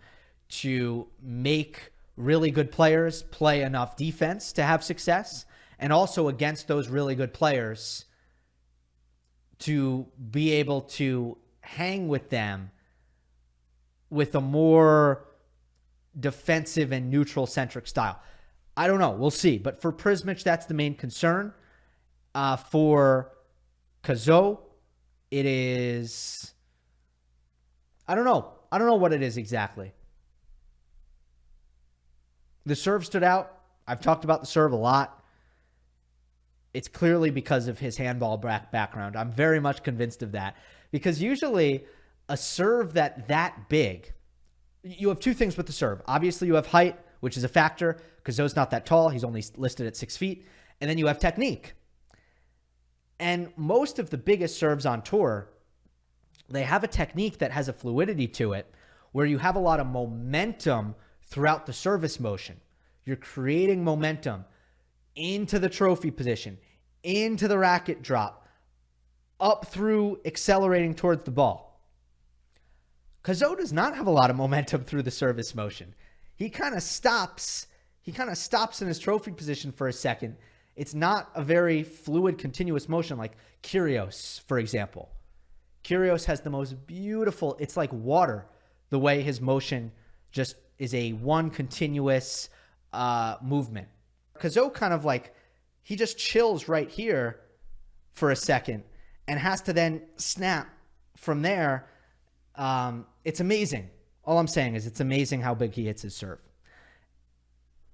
to make really good players play enough defense to have success, and also against those really good players to be able to hang with them with a more defensive and neutral centric style. I don't know. We'll see. But for Prizmic, that's the main concern. For Cazaux, it is, I don't know. I don't know what it is exactly. The serve stood out. I've talked about the serve a lot. It's clearly because of his handball background. I'm very much convinced of that. Because usually a serve that big, you have two things with the serve. Obviously, you have height, which is a factor. Cazaux's not that tall. He's only listed at 6 feet. And then you have technique. And most of the biggest serves on tour, they have a technique that has a fluidity to it where you have a lot of momentum throughout the service motion. You're creating momentum into the trophy position, into the racket drop, up through accelerating towards the ball. Cazaux does not have a lot of momentum through the service motion. He kind of stops. He kind of stops in his trophy position for a second. It's not a very fluid, continuous motion like Kyrgios, for example. Kyrgios has the most beautiful, it's like water, the way his motion just is a one continuous movement. Cazaux kind of like he just chills right here for a second and has to then snap from there. It's amazing. All I'm saying is it's amazing how big he hits his serve.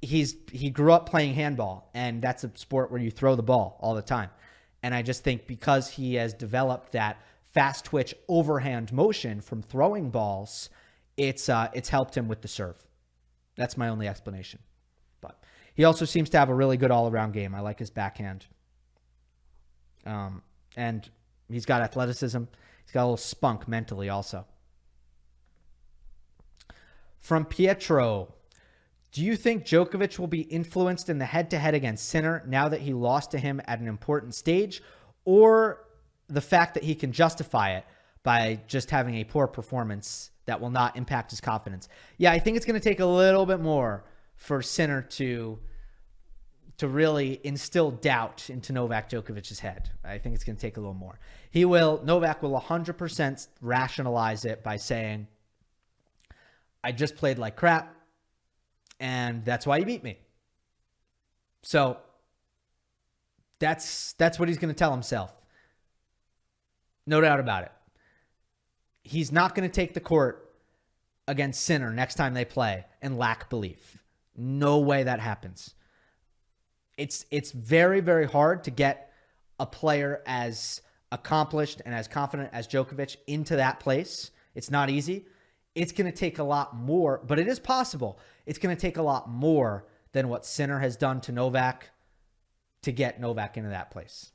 He grew up playing handball, and that's a sport where you throw the ball all the time. And I just think because he has developed that fast twitch overhand motion from throwing balls, it's helped him with the serve. That's my only explanation. But he also seems to have a really good all-around game. I like his backhand. And he's got athleticism. He's got a little spunk mentally also. From Pietro, do you think Djokovic will be influenced in the head-to-head against Sinner now that he lost to him at an important stage, or the fact that he can justify it by just having a poor performance that will not impact his confidence? Yeah, I think it's going to take a little bit more for Sinner to really instill doubt into Novak Djokovic's head. I think it's going to take a little more. Novak will 100% rationalize it by saying, I just played like crap, and that's why you beat me. So that's what he's going to tell himself. No doubt about it. He's not going to take the court against Sinner next time they play and lack belief. No way that happens. It's very, very hard to get a player as accomplished and as confident as Djokovic into that place. It's not easy. It's going to take a lot more, but it is possible. It's going to take a lot more than what Sinner has done to Novak to get Novak into that place.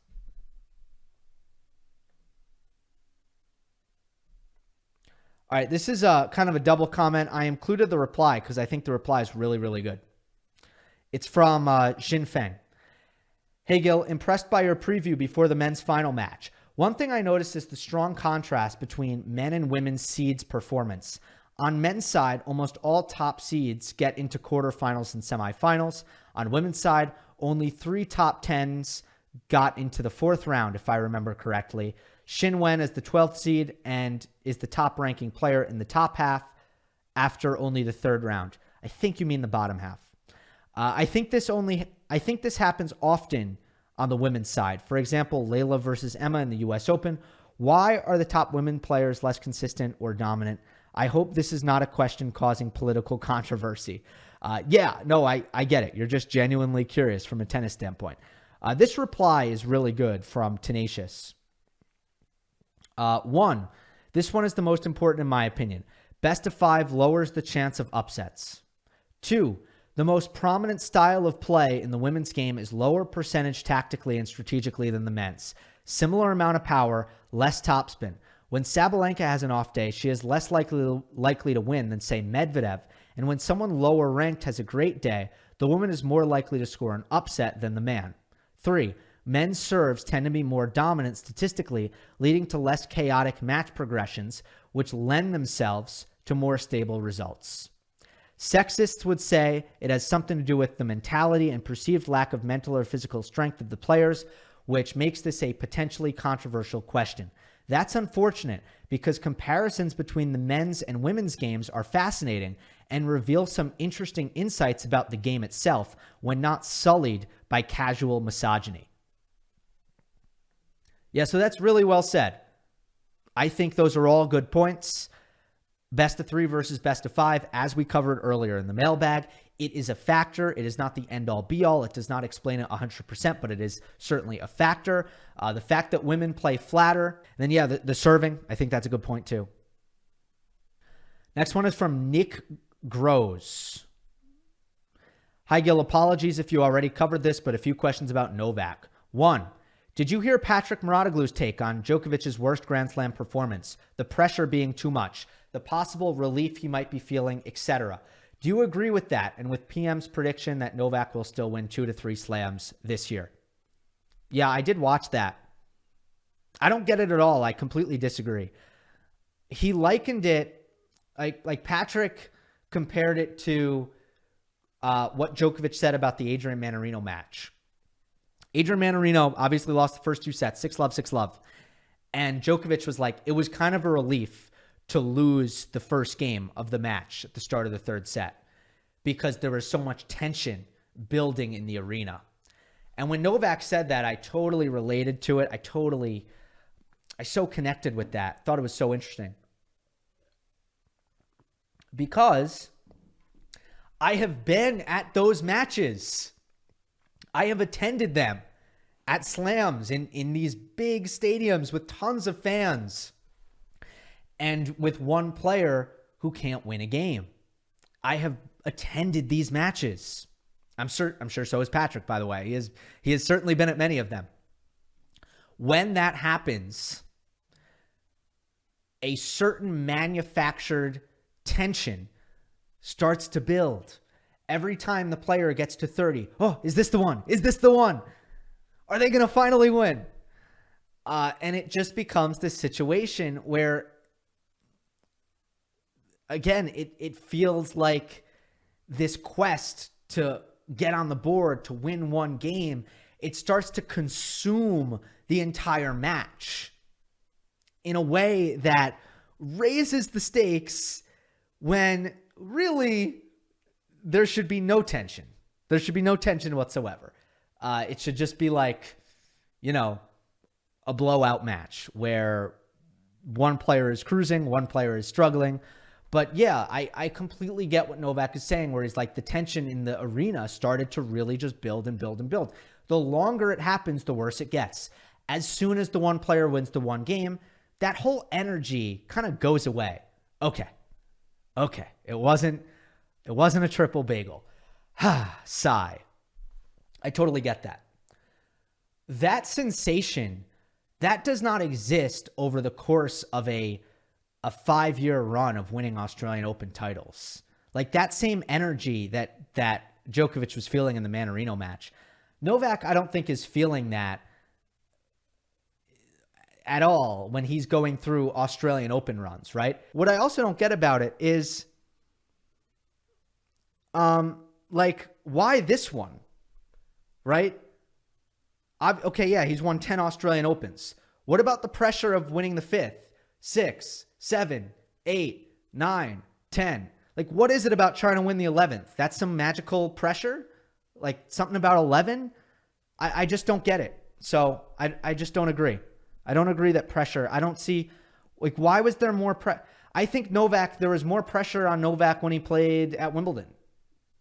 All right, this is kind of a double comment. I included the reply because I think the reply is really, really good. It's from Xin Feng. Hey, Gill, impressed by your preview before the men's final match. One thing I noticed is the strong contrast between men and women's seeds performance. On men's side, almost all top seeds get into quarterfinals and semifinals. On women's side, only 3 top 10s got into the 4th round, if I remember correctly. Xin Wen is the 12th seed and is the top ranking player in the top half after only the 3rd round. I think you mean the bottom half. I think this happens often on the women's side. For example, Layla versus Emma in the US Open. Why are the top women players less consistent or dominant? I hope this is not a question causing political controversy. I get it. You're just genuinely curious from a tennis standpoint. This reply is really good from Tenacious. 1, this one is the most important in my opinion. Best of 5 lowers the chance of upsets. 2, the most prominent style of play in the women's game is lower percentage tactically and strategically than the men's. Similar amount of power, less topspin. When Sabalenka has an off day, she is less likely to win than, say, Medvedev. And when someone lower ranked has a great day, the woman is more likely to score an upset than the man. 3, men's serves tend to be more dominant statistically, leading to less chaotic match progressions, which lend themselves to more stable results. Sexists would say it has something to do with the mentality and perceived lack of mental or physical strength of the players, which makes this a potentially controversial question. That's unfortunate because comparisons between the men's and women's games are fascinating and reveal some interesting insights about the game itself when not sullied by casual misogyny. Yeah, so that's really well said. I think those are all good points. Best of 3 versus best of 5, as we covered earlier in the mailbag. It is a factor. It is not the end-all, be-all. It does not explain it 100%, but it is certainly a factor. The fact that women play flatter. And then, the serving. I think that's a good point, too. Next one is from Nick Gross. Hi, Gill. Apologies if you already covered this, but a few questions about Novak. 1, did you hear Patrick Mouratoglou's take on Djokovic's worst Grand Slam performance? The pressure being too much, the possible relief he might be feeling, etc. Do you agree with that and with PM's prediction that Novak will still win 2 to 3 slams this year? Yeah, I did watch that. I don't get it at all. I completely disagree. He likened it, like Patrick compared it to what Djokovic said about the Adrian Mannarino match. Adrian Mannarino obviously lost the first 2 sets, 6-love, 6-love. And Djokovic was like, it was kind of a relief to lose the first game of the match at the start of the 3rd set because there was so much tension building in the arena. And when Novak said that, I totally related to it. I so connected with that. Thought it was so interesting. Because I have been at those matches. I have attended them at slams in these big stadiums with tons of fans and with one player who can't win a game. I have attended these matches. I'm sure so is Patrick, by the way. He has certainly been at many of them. When that happens, a certain manufactured tension starts to build. Every time the player gets to 30, oh, is this the one? Is this the one? Are they going to finally win? And it just becomes this situation where, again, it feels like this quest to get on the board, to win one game, it starts to consume the entire match in a way that raises the stakes when really there should be no tension. There should be no tension whatsoever. It should just be like, a blowout match where one player is cruising, one player is struggling. But yeah, I completely get what Novak is saying, where he's like the tension in the arena started to really just build and build and build. The longer it happens, the worse it gets. As soon as the one player wins the one game, that whole energy kind of goes away. Okay. It wasn't a triple bagel. Sigh. I totally get that. That sensation, that does not exist over the course of a 5-year run of winning Australian Open titles. Like that same energy that Djokovic was feeling in the Mannarino match, Novak, I don't think, is feeling that at all when he's going through Australian Open runs, right? What I also don't get about it is, why this one, right? He's won 10 Australian Opens. What about the pressure of winning the 5th, 6th, 7, 8, 9, 10? Like, what is it about trying to win the 11th? That's some magical pressure? Like something about 11? I just don't get it. So I just don't agree. I don't agree that pressure. I don't see, why was there more I think there was more pressure on Novak when he played at Wimbledon.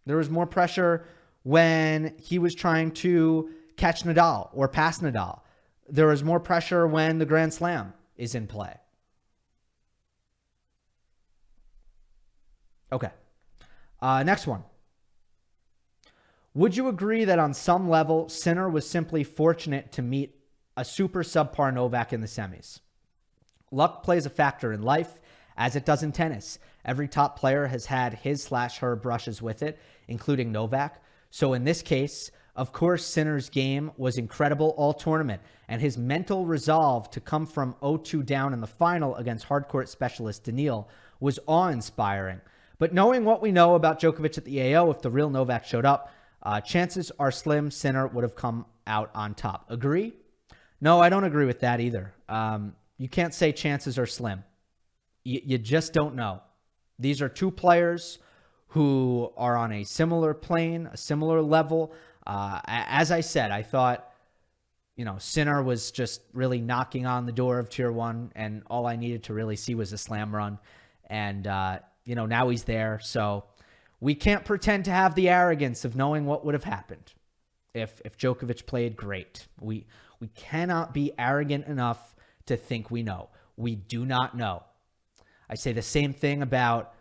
There was more pressure when he was trying to catch Nadal or pass Nadal. There was more pressure when the Grand Slam is in play. Okay. Next one. Would you agree that on some level, Sinner was simply fortunate to meet a super subpar Novak in the semis? Luck plays a factor in life, as it does in tennis. Every top player has had his/her brushes with it, including Novak. So in this case, of course, Sinner's game was incredible all tournament, and his mental resolve to come from 0-2 down in the final against hardcourt specialist Daniil was awe-inspiring. But knowing what we know about Djokovic at the AO, if the real Novak showed up, chances are slim Sinner would have come out on top. Agree? No, I don't agree with that either. You can't say chances are slim. You just don't know. These are two players who are on a similar plane, a similar level. As I said, I thought, Sinner was just really knocking on the door of Tier 1, and all I needed to really see was a slam run. And, now he's there. So we can't pretend to have the arrogance of knowing what would have happened if Djokovic played great. We cannot be arrogant enough to think we know. We do not know. I say the same thing about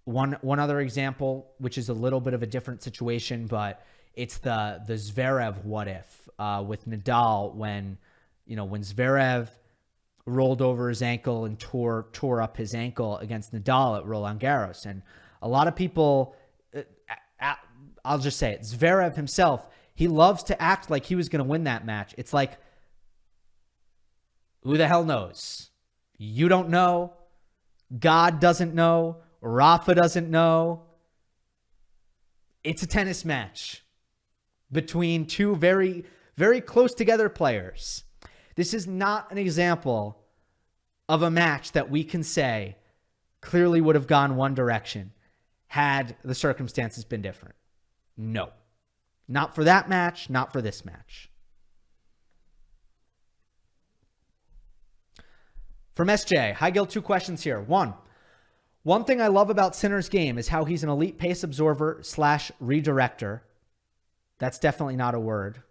one other example, which is a little bit of a different situation, but it's the Zverev what if with Nadal when Zverev rolled over his ankle and tore up his ankle against Nadal at Roland Garros. And a lot of people, I'll just say it, Zverev himself, he loves to act like he was going to win that match. It's like, who the hell knows? You don't know. God doesn't know. Rafa doesn't know. It's a tennis match between two very, very close together players. This is not an example of a match that we can say clearly would have gone one direction had the circumstances been different. No. Not for that match, not for this match. From SJ, hi Gill, 2 questions here. One thing I love about Sinner's game is how he's an elite pace absorber / redirector. That's definitely not a word,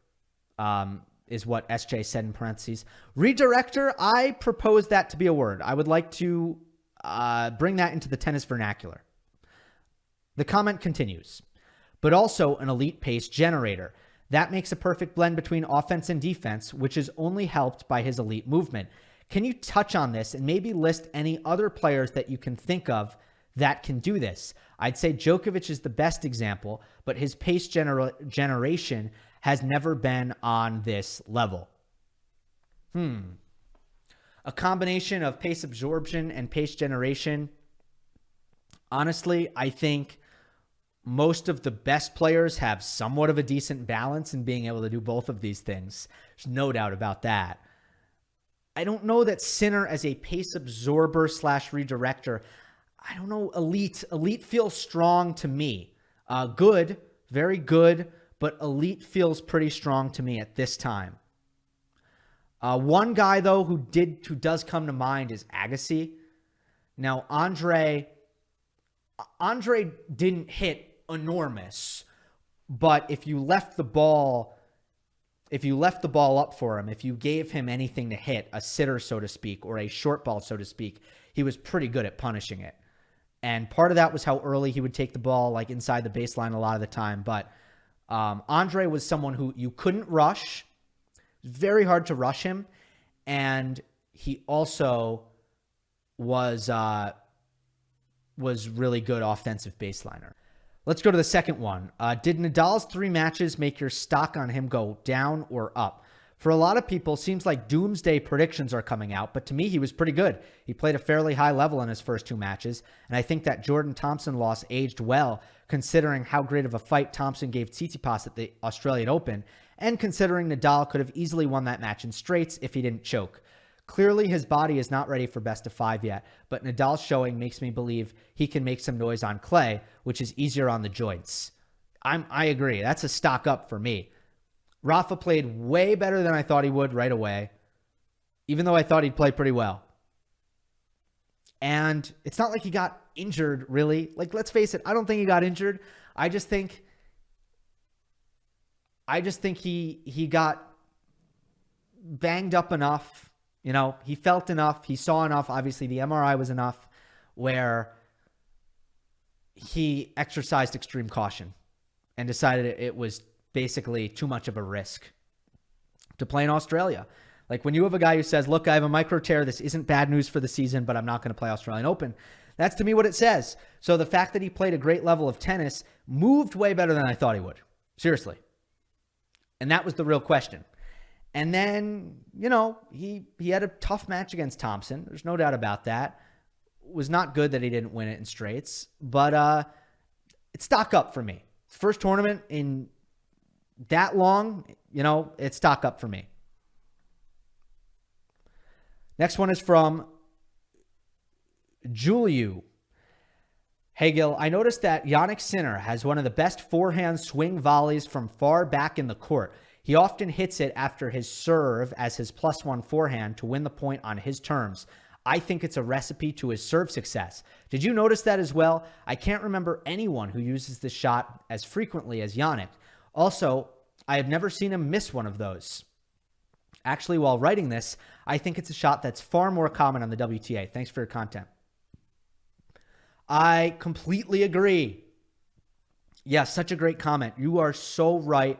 is what SJ said in parentheses. Redirector, I propose that to be a word. I would like to bring that into the tennis vernacular. The comment continues, but also an elite pace generator. That makes a perfect blend between offense and defense, which is only helped by his elite movement. Can you touch on this and maybe list any other players that you can think of that can do this? I'd say Djokovic is the best example, but his pace generation has never been on this level. A combination of pace absorption and pace generation. Honestly, I think most of the best players have somewhat of a decent balance in being able to do both of these things. There's no doubt about that. I don't know that Sinner as a pace absorber / redirector, I don't know, elite. Elite feels strong to me. Good, very good, but elite feels pretty strong to me at this time. One guy, though, who does come to mind is Agassi. Now, Andre didn't hit enormous, but if you left the ball up for him, if you gave him anything to hit, a sitter, so to speak, or a short ball, so to speak, he was pretty good at punishing it. And part of that was how early he would take the ball, like inside the baseline a lot of the time. But Andre was someone who you couldn't rush. It was very hard to rush him. And he also was really good offensive baseliner. Let's go to the second one. Did Nadal's 3 matches make your stock on him go down or up? For a lot of people, seems like doomsday predictions are coming out, but to me, he was pretty good. He played a fairly high level in his first 2 matches, and I think that Jordan Thompson loss aged well, considering how great of a fight Thompson gave Tsitsipas at the Australian Open, and considering Nadal could have easily won that match in straights if he didn't choke. Clearly, his body is not ready for best of 5 yet, but Nadal's showing makes me believe he can make some noise on clay, which is easier on the joints. I agree. That's a stock up for me. Rafa played way better than I thought he would right away, even though I thought he'd play pretty well. And it's not like he got injured, really. Like, let's face it, I don't think he got injured. I just think he got banged up enough. You know, he felt enough. He saw enough. Obviously, the MRI was enough where he exercised extreme caution and decided it was basically too much of a risk to play in Australia. Like when you have a guy who says, look, I have a micro tear. This isn't bad news for the season, but I'm not going to play Australian Open. That's to me what it says. So the fact that he played a great level of tennis, moved way better than I thought he would. Seriously. And that was the real question. And then, you know, he had a tough match against Thompson. There's no doubt about that. It was not good that he didn't win it in straights, but it's stock up for me. First tournament in that long, you know, it's stock up for me. Next one is from Juliu. Hey, Gill, I noticed that Jannik Sinner has one of the best forehand swing volleys from far back in the court. He often hits it after his serve as his +1 forehand to win the point on his terms. I think it's a recipe to his serve success. Did you notice that as well? I can't remember anyone who uses this shot as frequently as Jannik. Also, I have never seen him miss one of those. Actually, while writing this, I think it's a shot that's far more common on the WTA. Thanks for your content. I completely agree. Yeah, such a great comment. You are so right.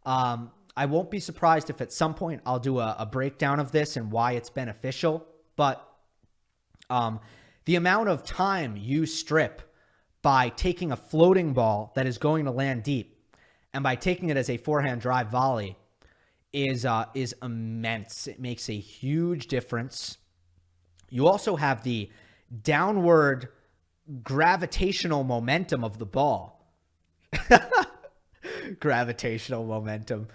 I won't be surprised if at some point I'll do a breakdown of this and why it's beneficial. But the amount of time you strip by taking a floating ball that is going to land deep and by taking it as a forehand drive volley is immense. It makes a huge difference. You also have the downward gravitational momentum of the ball. Gravitational momentum.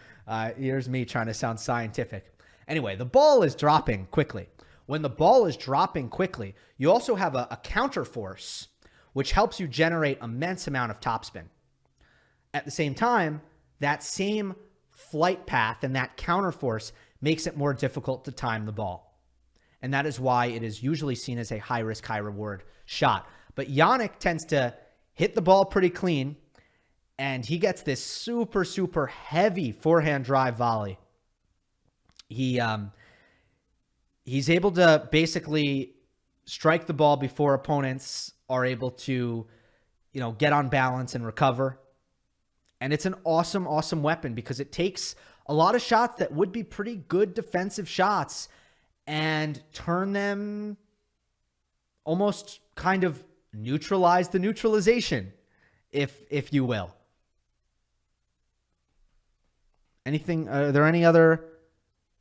Here's me trying to sound scientific. Anyway, the ball is dropping quickly. When the ball is dropping quickly, you also have a counter force, which helps you generate immense amount of topspin. At the same time, that same flight path and that counterforce makes it more difficult to time the ball. And that is why it is usually seen as a high risk, high reward shot. But Jannik tends to hit the ball pretty clean, and he gets this super, super heavy forehand drive volley. He's able to basically strike the ball before opponents are able to, get on balance and recover. And it's an awesome, awesome weapon because it takes a lot of shots that would be pretty good defensive shots and turn them, almost kind of neutralize the neutralization, if you will. Anything, are there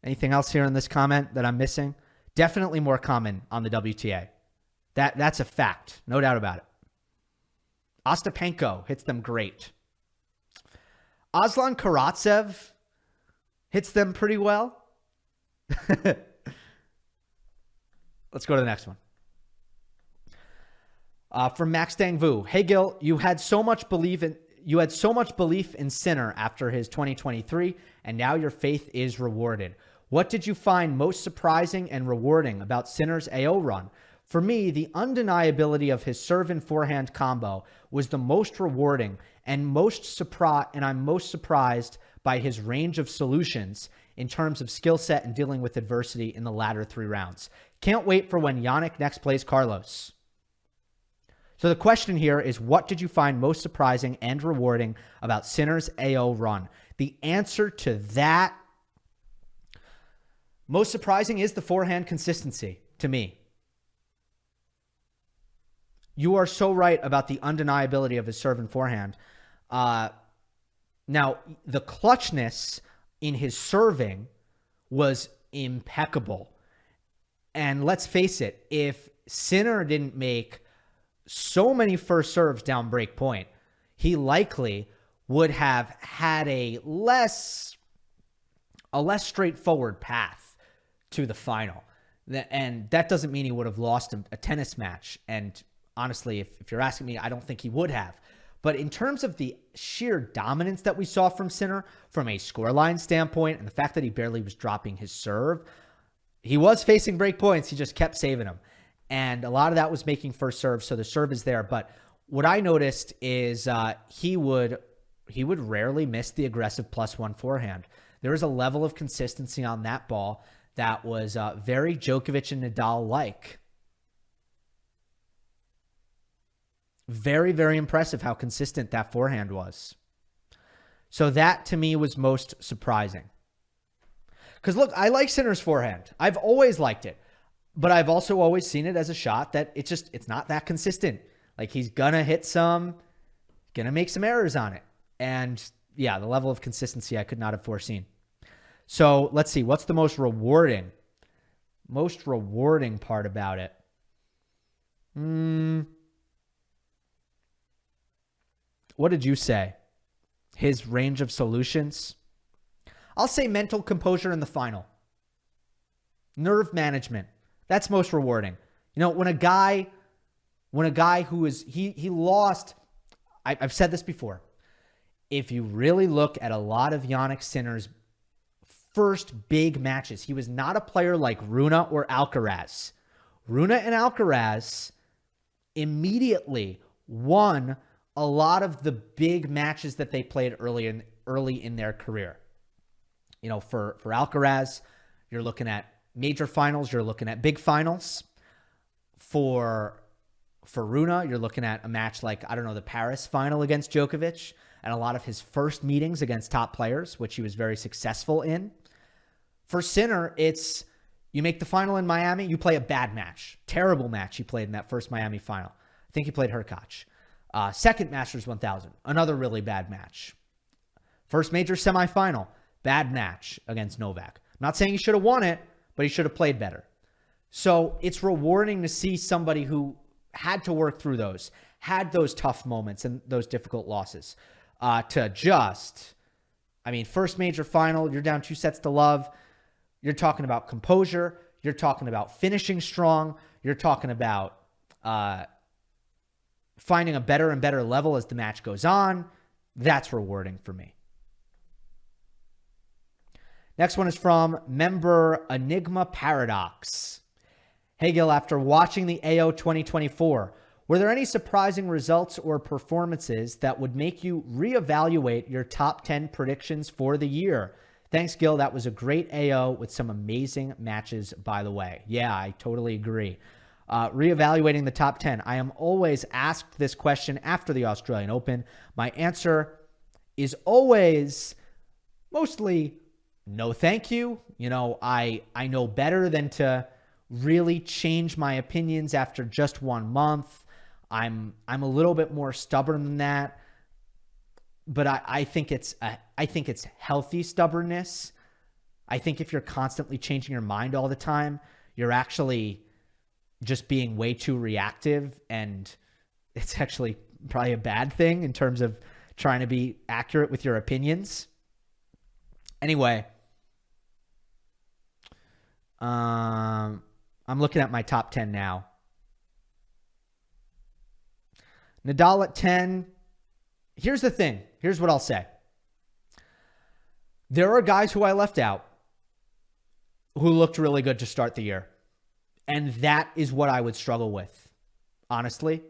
anything else here in this comment that I'm missing? Definitely more common on the WTA. That's a fact. No doubt about it. Ostapenko hits them great. Aslan Karatsev hits them pretty well. Let's go to the next one. From Max Dang Vu. Hey, Gill, you had so much belief in Sinner after his 2023, and now your faith is rewarded. What did you find most surprising and rewarding about Sinner's AO run? For me, the undeniability of his serve and forehand combo was the most rewarding, and I'm most surprised by his range of solutions in terms of skill set and dealing with adversity in the latter 3 rounds. Can't wait for when Jannik next plays Carlos. So the question here is, what did you find most surprising and rewarding about Sinner's AO run? The answer to that, most surprising, is the forehand consistency to me. You are so right about the undeniability of his serve and forehand. Now, the clutchness in his serving was impeccable. And let's face it, if Sinner didn't make so many first serves down break point, he likely would have had a less straightforward path to the final. And that doesn't mean he would have lost a tennis match. And honestly, if you're asking me, I don't think he would have. But in terms of the sheer dominance that we saw from Sinner, from a scoreline standpoint, and the fact that he barely was dropping his serve, he was facing break points. He just kept saving them. And a lot of that was making first serve, so the serve is there. But what I noticed is he would rarely miss the aggressive +1 forehand. There was a level of consistency on that ball that was very Djokovic and Nadal-like. Very, very impressive how consistent that forehand was. So that, to me, was most surprising. Because, look, I like Sinner's forehand. I've always liked it. But I've also always seen it as a shot that it's not that consistent. Like, he's going to hit going to make some errors on it. And, yeah, the level of consistency I could not have foreseen. So, let's see. What's the most rewarding part about it? What did you say? His range of solutions? I'll say mental composure in the final. Nerve management. That's most rewarding. When a guy who is, he lost, I've said this before. If you really look at a lot of Jannik Sinner's first big matches, he was not a player like Rune or Alcaraz. Rune and Alcaraz immediately won a lot of the big matches that they played early in their career. For Alcaraz, you're looking at major finals, you're looking at big finals. For Rune, you're looking at a match like, the Paris final against Djokovic, and a lot of his first meetings against top players, which he was very successful in. For Sinner, it's you make the final in Miami, you play a bad match. Terrible match he played in that first Miami final. I think he played Hurkacz. Second Masters 1000, another really bad match. First major semifinal, bad match against Novak. I'm not saying he should have won it, but he should have played better. So it's rewarding to see somebody who had to work through those, had those tough moments and those difficult losses, first major final, you're down 2-0. You're talking about composure. You're talking about finishing strong. You're talking about finding a better and better level as the match goes on. That's rewarding for me. Next one is from member Enigma Paradox. Hey, Gill, after watching the AO 2024, were there any surprising results or performances that would make you reevaluate your top 10 predictions for the year? Thanks, Gill. That was a great AO with some amazing matches, by the way. Yeah, I totally agree. Reevaluating the top 10. I am always asked this question after the Australian Open. My answer is always mostly no thank you. You know, I know better than to really change my opinions after just 1 month. I'm a little bit more stubborn than that, but I think it's healthy stubbornness. I think if you're constantly changing your mind all the time, you're actually just being way too reactive, and it's actually probably a bad thing in terms of trying to be accurate with your opinions. Anyway, I'm looking at my top 10 now. Nadal at 10. Here's the thing. Here's what I'll say. There are guys who I left out who looked really good to start the year. And that is what I would struggle with. Honestly,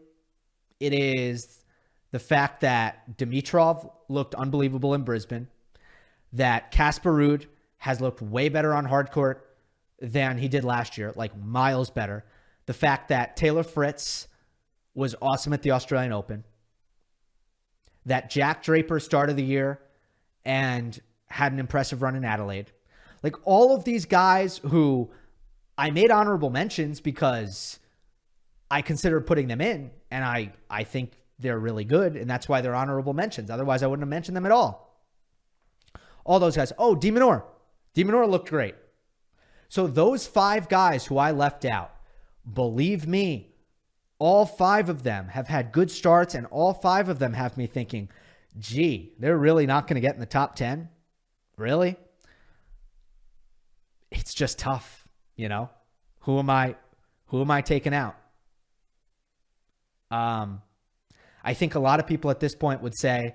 it is the fact that Dimitrov looked unbelievable in Brisbane, that Casper Ruud has looked way better on hard court than he did last year, like miles better. The fact that Taylor Fritz was awesome at the Australian Open, that Jack Draper started the year and had an impressive run in Adelaide. Like all of these guys who I made honorable mentions because I considered putting them in, and I think they're really good, and that's why they're honorable mentions. Otherwise, I wouldn't have mentioned them at all. All those guys. Oh, De Minaur. De Minaur looked great. So those 5 guys who I left out, believe me, all 5 of them have had good starts, and all 5 of them have me thinking, gee, they're really not going to get in the top 10? Really? It's just tough, you know? Who am I taking out? I think a lot of people at this point would say,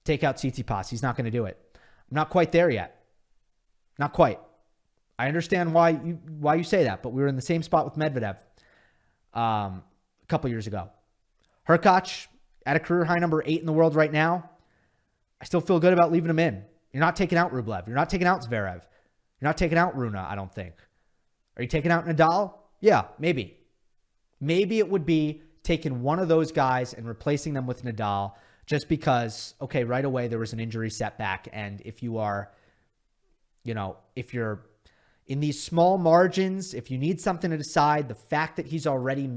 take out Tsitsipas. He's not going to do it. I'm not quite there yet. Not quite. I understand why you say that, but we were in the same spot with Medvedev a couple years ago. Hurkacz at a career high number 8 in the world right now. I still feel good about leaving him in. You're not taking out Rublev. You're not taking out Zverev. You're not taking out Rune, I don't think. Are you taking out Nadal? Yeah, maybe. Maybe it would be taking one of those guys and replacing them with Nadal just because, okay, right away there was an injury setback. And if you are, if you're in these small margins, if you need something to decide, the fact that he's already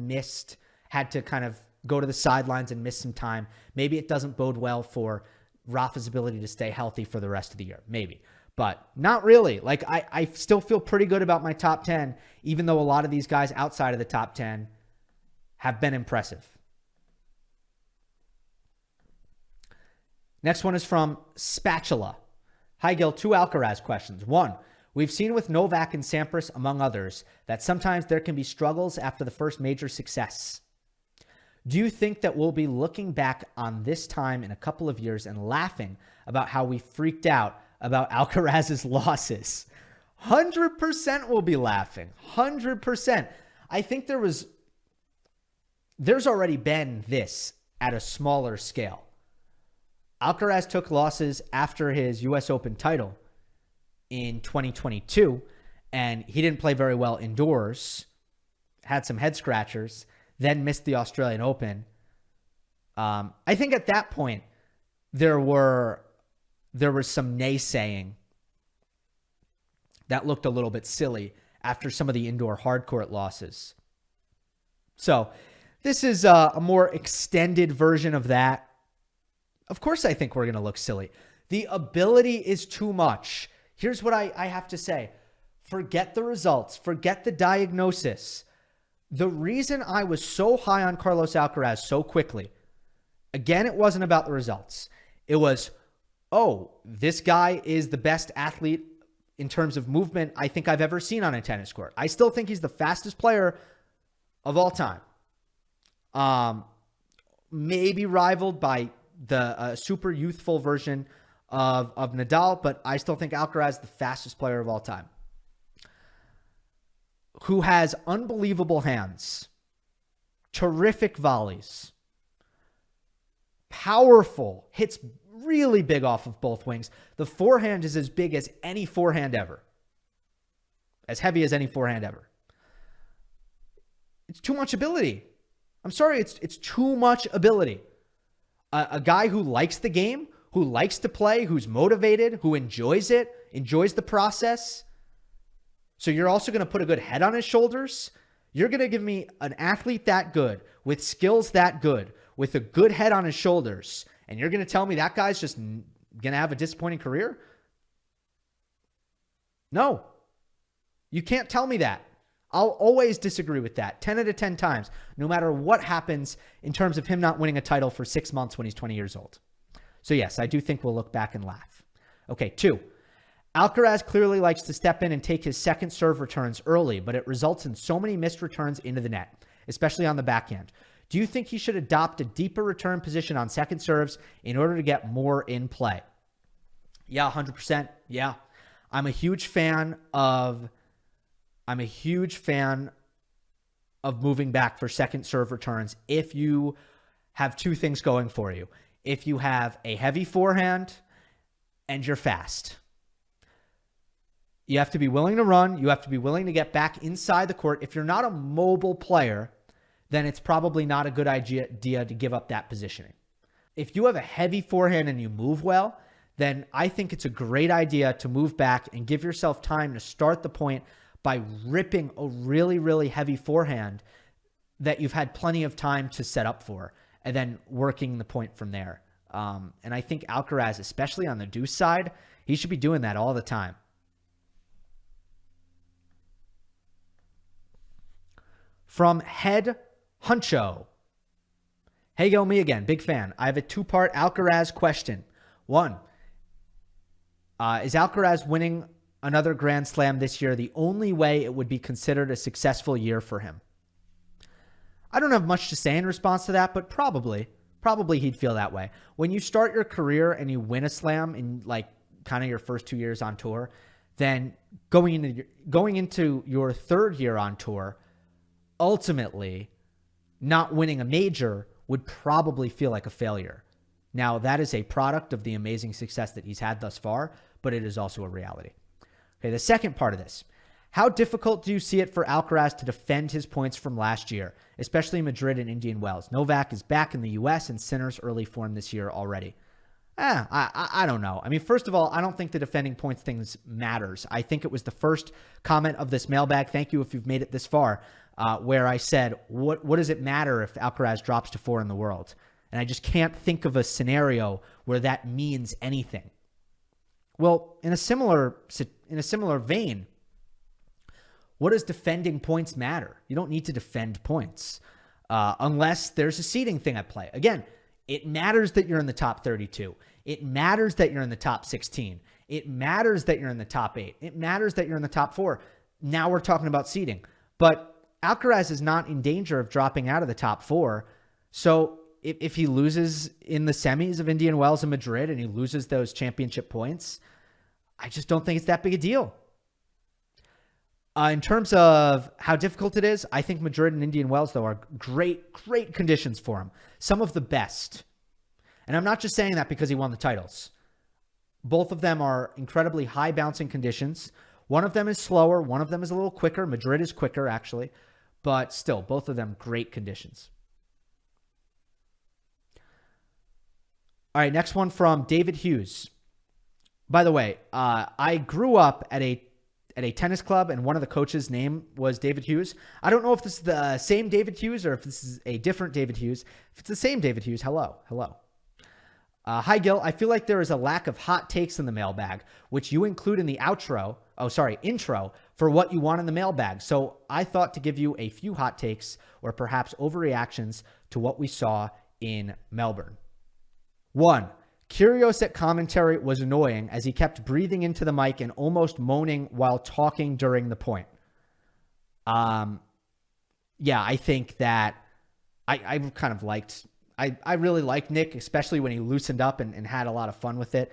had to kind of go to the sidelines and miss some time, maybe it doesn't bode well for Rafa's ability to stay healthy for the rest of the year. Maybe. But not really. Like, I still feel pretty good about my top 10, even though a lot of these guys outside of the top 10 have been impressive. Next one is from Spatula. Hi, Gill. 2 Alcaraz questions. 1, we've seen with Novak and Sampras, among others, that sometimes there can be struggles after the first major success. Do you think that we'll be looking back on this time in a couple of years and laughing about how we freaked out about Alcaraz's losses? 100% we'll be laughing. 100%. I think there's already been this at a smaller scale. Alcaraz took losses after his US Open title in 2022, and he didn't play very well indoors, had some head scratchers, then missed the Australian Open. I think at that point, there was some naysaying that looked a little bit silly after some of the indoor hardcourt losses. So this is a more extended version of that. Of course, I think we're going to look silly. The ability is too much. Here's what I have to say. Forget the results. Forget the diagnosis. The reason I was so high on Carlos Alcaraz so quickly, again, it wasn't about the results. It was, oh, this guy is the best athlete in terms of movement I think I've ever seen on a tennis court. I still think he's the fastest player of all time. Maybe rivaled by the super youthful version of Nadal, but I still think Alcaraz is the fastest player of all time, who has unbelievable hands, terrific volleys, powerful, hits really big off of both wings. The forehand is as big as any forehand ever, as heavy as any forehand ever. It's too much ability. I'm sorry, it's too much ability. A guy who likes the game, who likes to play, who's motivated, who enjoys it, enjoys the process. So you're also going to put a good head on his shoulders. You're going to give me an athlete that good, with skills that good, with a good head on his shoulders, and you're going to tell me that guy's just going to have a disappointing career? No. You can't tell me that. I'll always disagree with that 10 out of 10 times, no matter what happens in terms of him not winning a title for 6 months when he's 20 years old. So yes, I do think we'll look back and laugh. Okay, 2. Alcaraz clearly likes to step in and take his second serve returns early, but it results in so many missed returns into the net, especially on the backhand. Do you think he should adopt a deeper return position on second serves in order to get more in play? Yeah, 100%. Yeah. I'm a huge fan of moving back for second serve returns if you have two things going for you. If you have a heavy forehand and you're fast. You have to be willing to run. You have to be willing to get back inside the court. If you're not a mobile player, then it's probably not a good idea to give up that positioning. If you have a heavy forehand and you move well, then I think it's a great idea to move back and give yourself time to start the point by ripping a really, really heavy forehand that you've had plenty of time to set up for, and then working the point from there. And I think Alcaraz, especially on the deuce side, he should be doing that all the time. From Head Huncho. Hey, Gill, me again. Big fan. I have a 2-part Alcaraz question. 1, is Alcaraz winning another Grand Slam this year the only way it would be considered a successful year for him? I don't have much to say in response to that, but probably he'd feel that way. When you start your career and you win a slam in like kind of your first 2 years on tour, then going into your third year on tour, ultimately not winning a major would probably feel like a failure. Now, that is a product of the amazing success that he's had thus far, but it is also a reality. Okay, the second part of this. How difficult do you see it for Alcaraz to defend his points from last year, especially Madrid and Indian Wells? Novak is back in the U.S. and Sinner's early form this year already. I don't know. I mean, first of all, I don't think the defending points things matters. I think it was the first comment of this mailbag. Thank you if you've made it this far, where I said, what does it matter if Alcaraz drops to 4 in the world? And I just can't think of a scenario where that means anything. Well, in a similar vein, what does defending points matter? You don't need to defend points unless there's a seeding thing at play. Again, it matters that you're in the top 32. It matters that you're in the top 16. It matters that you're in the top 8. It matters that you're in the top 4. Now we're talking about seeding. But Alcaraz is not in danger of dropping out of the top 4. So if he loses in the semis of Indian Wells and Madrid and he loses those championship points, I just don't think it's that big a deal. In terms of how difficult it is, I think Madrid and Indian Wells, though, are great conditions for him. Some of the best. And I'm not just saying that because he won the titles. Both of them are incredibly high bouncing conditions. One of them is slower. One of them is a little quicker. Madrid is quicker, actually. But still, both of them great conditions. All right, next one from David Hughes. By the way, I grew up at a tennis club, and one of the coaches' name was David Hughes. I don't know if this is the same David Hughes or if this is a different David Hughes. If it's the same David Hughes, hello. Hi, Gill. I feel like there is a lack of hot takes in the mailbag, which you include in the intro for what you want in the mailbag. So I thought to give you a few hot takes or perhaps overreactions to what we saw in Melbourne. 1. Kyrgios at commentary was annoying as he kept breathing into the mic and almost moaning while talking during the point. I think that I kind of liked, I really liked Nick, especially when he loosened up and had a lot of fun with it.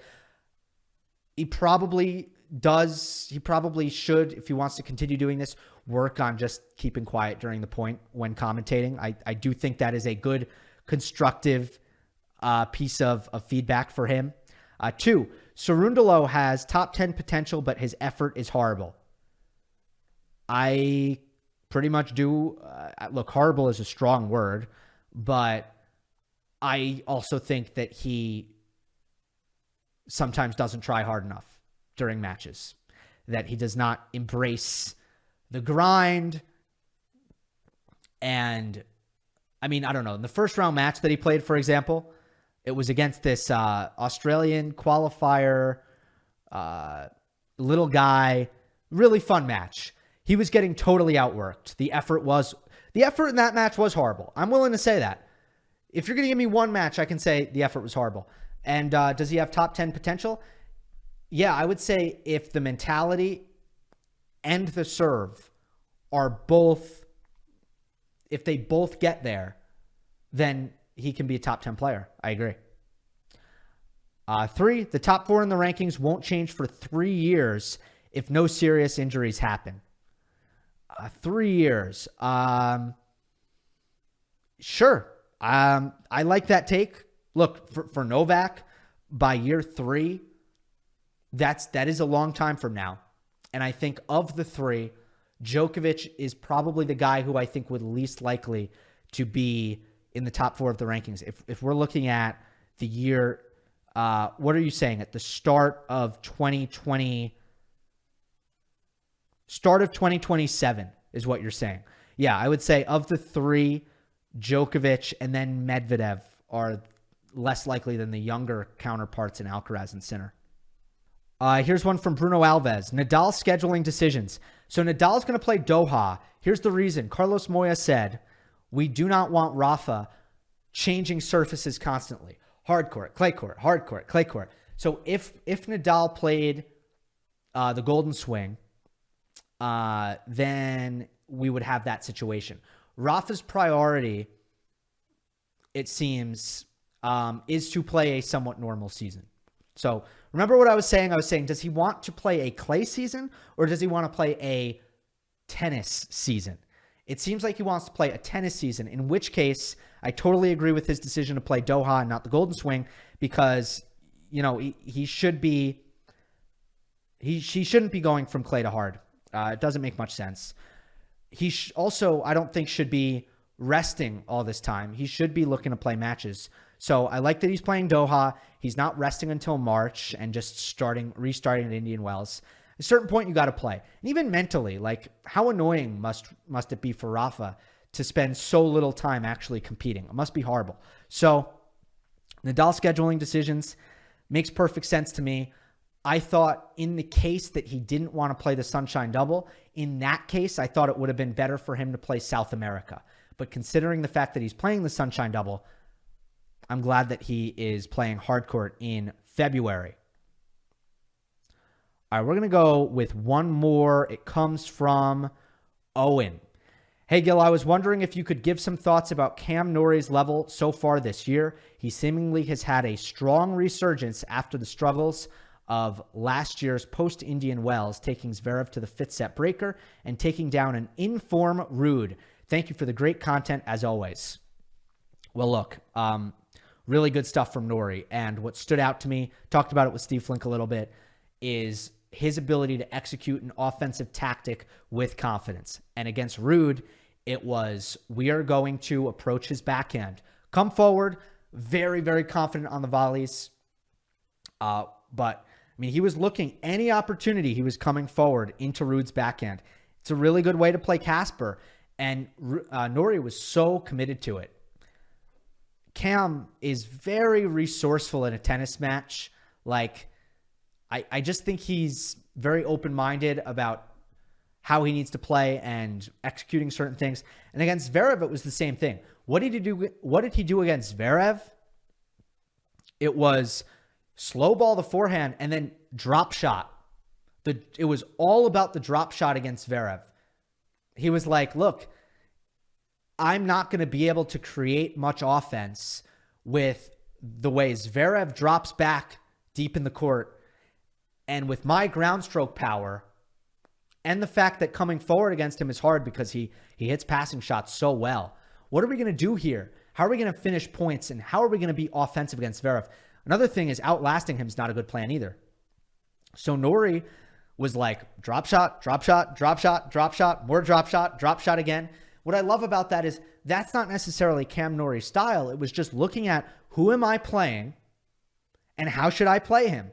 He probably does. He probably should, if he wants to continue doing this, work on just keeping quiet during the point when commentating. I do think that is a good, constructive piece of feedback for him. 2, Cerundolo has top 10 potential, but his effort is horrible. I pretty much do. Look, horrible is a strong word, but I also think that he sometimes doesn't try hard enough during matches, that he does not embrace the grind. And I mean, I don't know. In the first round match that he played, for example, it was against this Australian qualifier, little guy, really fun match. He was getting totally outworked. The effort in that match was horrible. I'm willing to say that. If you're going to give me one match, I can say the effort was horrible. And does he have top 10 potential? Yeah, I would say if the mentality and the serve are both, if they both get there, then he can be a top 10 player. I agree. 3, the top 4 in the rankings won't change for 3 years if no serious injuries happen. 3 years. Sure. I like that take. Look, for Novak, by year 3, that is a long time from now. And I think of the 3, Djokovic is probably the guy who I think would least likely to be in the top 4 of the rankings. If we're looking at the year, what are you saying? At the start of 2027 is what you're saying. Yeah, I would say of the 3, Djokovic and then Medvedev are less likely than the younger counterparts in Alcaraz and Sinner. Here's one from Bruno Alves. Nadal scheduling decisions. So Nadal's going to play Doha. Here's the reason. Carlos Moya said, we do not want Rafa changing surfaces constantly. Hard court, clay court, hard court, clay court. So if Nadal played the Golden Swing, then we would have that situation. Rafa's priority, it seems, is to play a somewhat normal season. So remember what I was saying? I was saying, does he want to play a clay season or does he want to play a tennis season? It seems like he wants to play a tennis season, in which case I totally agree with his decision to play Doha and not the Golden Swing because, you know, he shouldn't be going from clay to hard. It doesn't make much sense. He also, I don't think, should be resting all this time. He should be looking to play matches. So I like that he's playing Doha. He's not resting until March and just restarting at Indian Wells. At a certain point, you got to play. And even mentally, like, how annoying must it be for Rafa to spend so little time actually competing? It must be horrible. So Nadal scheduling decisions makes perfect sense to me. I thought in the case that he didn't want to play the Sunshine Double, in that case, I thought it would have been better for him to play South America. But considering the fact that he's playing the Sunshine Double, I'm glad that he is playing hardcourt in February. All right, we're going to go with one more. It comes from Owen. Hey, Gill, I was wondering if you could give some thoughts about Cam Norrie's level so far this year. He seemingly has had a strong resurgence after the struggles of last year's post-Indian Wells, taking Zverev to the 5th set breaker and taking down an in-form Ruud. Thank you for the great content, as always. Well, look, really good stuff from Norrie. And what stood out to me, talked about it with Steve Flink a little bit, is his ability to execute an offensive tactic with confidence. And against Ruud, it was, we are going to approach his backhand. Come forward, very, very confident on the volleys. But, I mean, he was looking any opportunity, he was coming forward into Ruud's backhand. It's a really good way to play Casper. And Norrie was so committed to it. Cam is very resourceful in a tennis match. Like, I just think he's very open-minded about how he needs to play and executing certain things. And against Zverev, it was the same thing. What did he do against Zverev? It was slow ball the forehand and then drop shot. It was all about the drop shot against Zverev. He was like, look, I'm not going to be able to create much offense with the way Zverev drops back deep in the court And with my ground stroke power and the fact that coming forward against him is hard because he hits passing shots so well, what are we going to do here? How are we going to finish points, and how are we going to be offensive against Zverev? Another thing is outlasting him is not a good plan either. So Norrie was like drop shot, drop shot, drop shot, drop shot, more drop shot again. What I love about that is that's not necessarily Cam Norrie's style. It was just looking at who am I playing and how should I play him?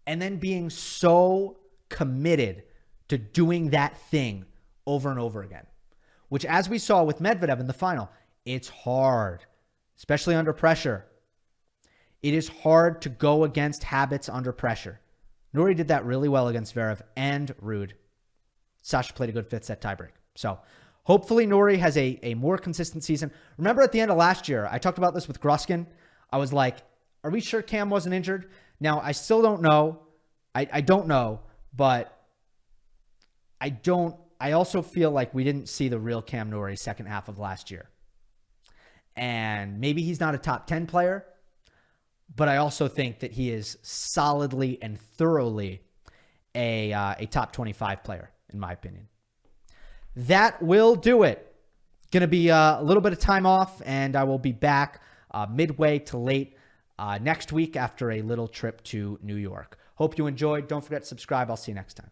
And then being so committed to doing that thing over and over again, which, as we saw with Medvedev in the final, it's hard, especially under pressure. It is hard to go against habits under pressure. Norrie did that really well against Zverev and Ruud. Sasha played a good fifth set tiebreak. So hopefully Norrie has a more consistent season. Remember at the end of last year, I talked about this with Gruskin. I was like, are we sure Cam wasn't injured? Now, I still don't know. I don't know, but I also feel like we didn't see the real Cam Norrie second half of last year. And maybe he's not a top 10 player, but I also think that he is solidly and thoroughly a top 25 player, in my opinion. That will do it. Going to be a little bit of time off, and I will be back midway to late next week after a little trip to New York. Hope you enjoyed. Don't forget to subscribe. I'll see you next time.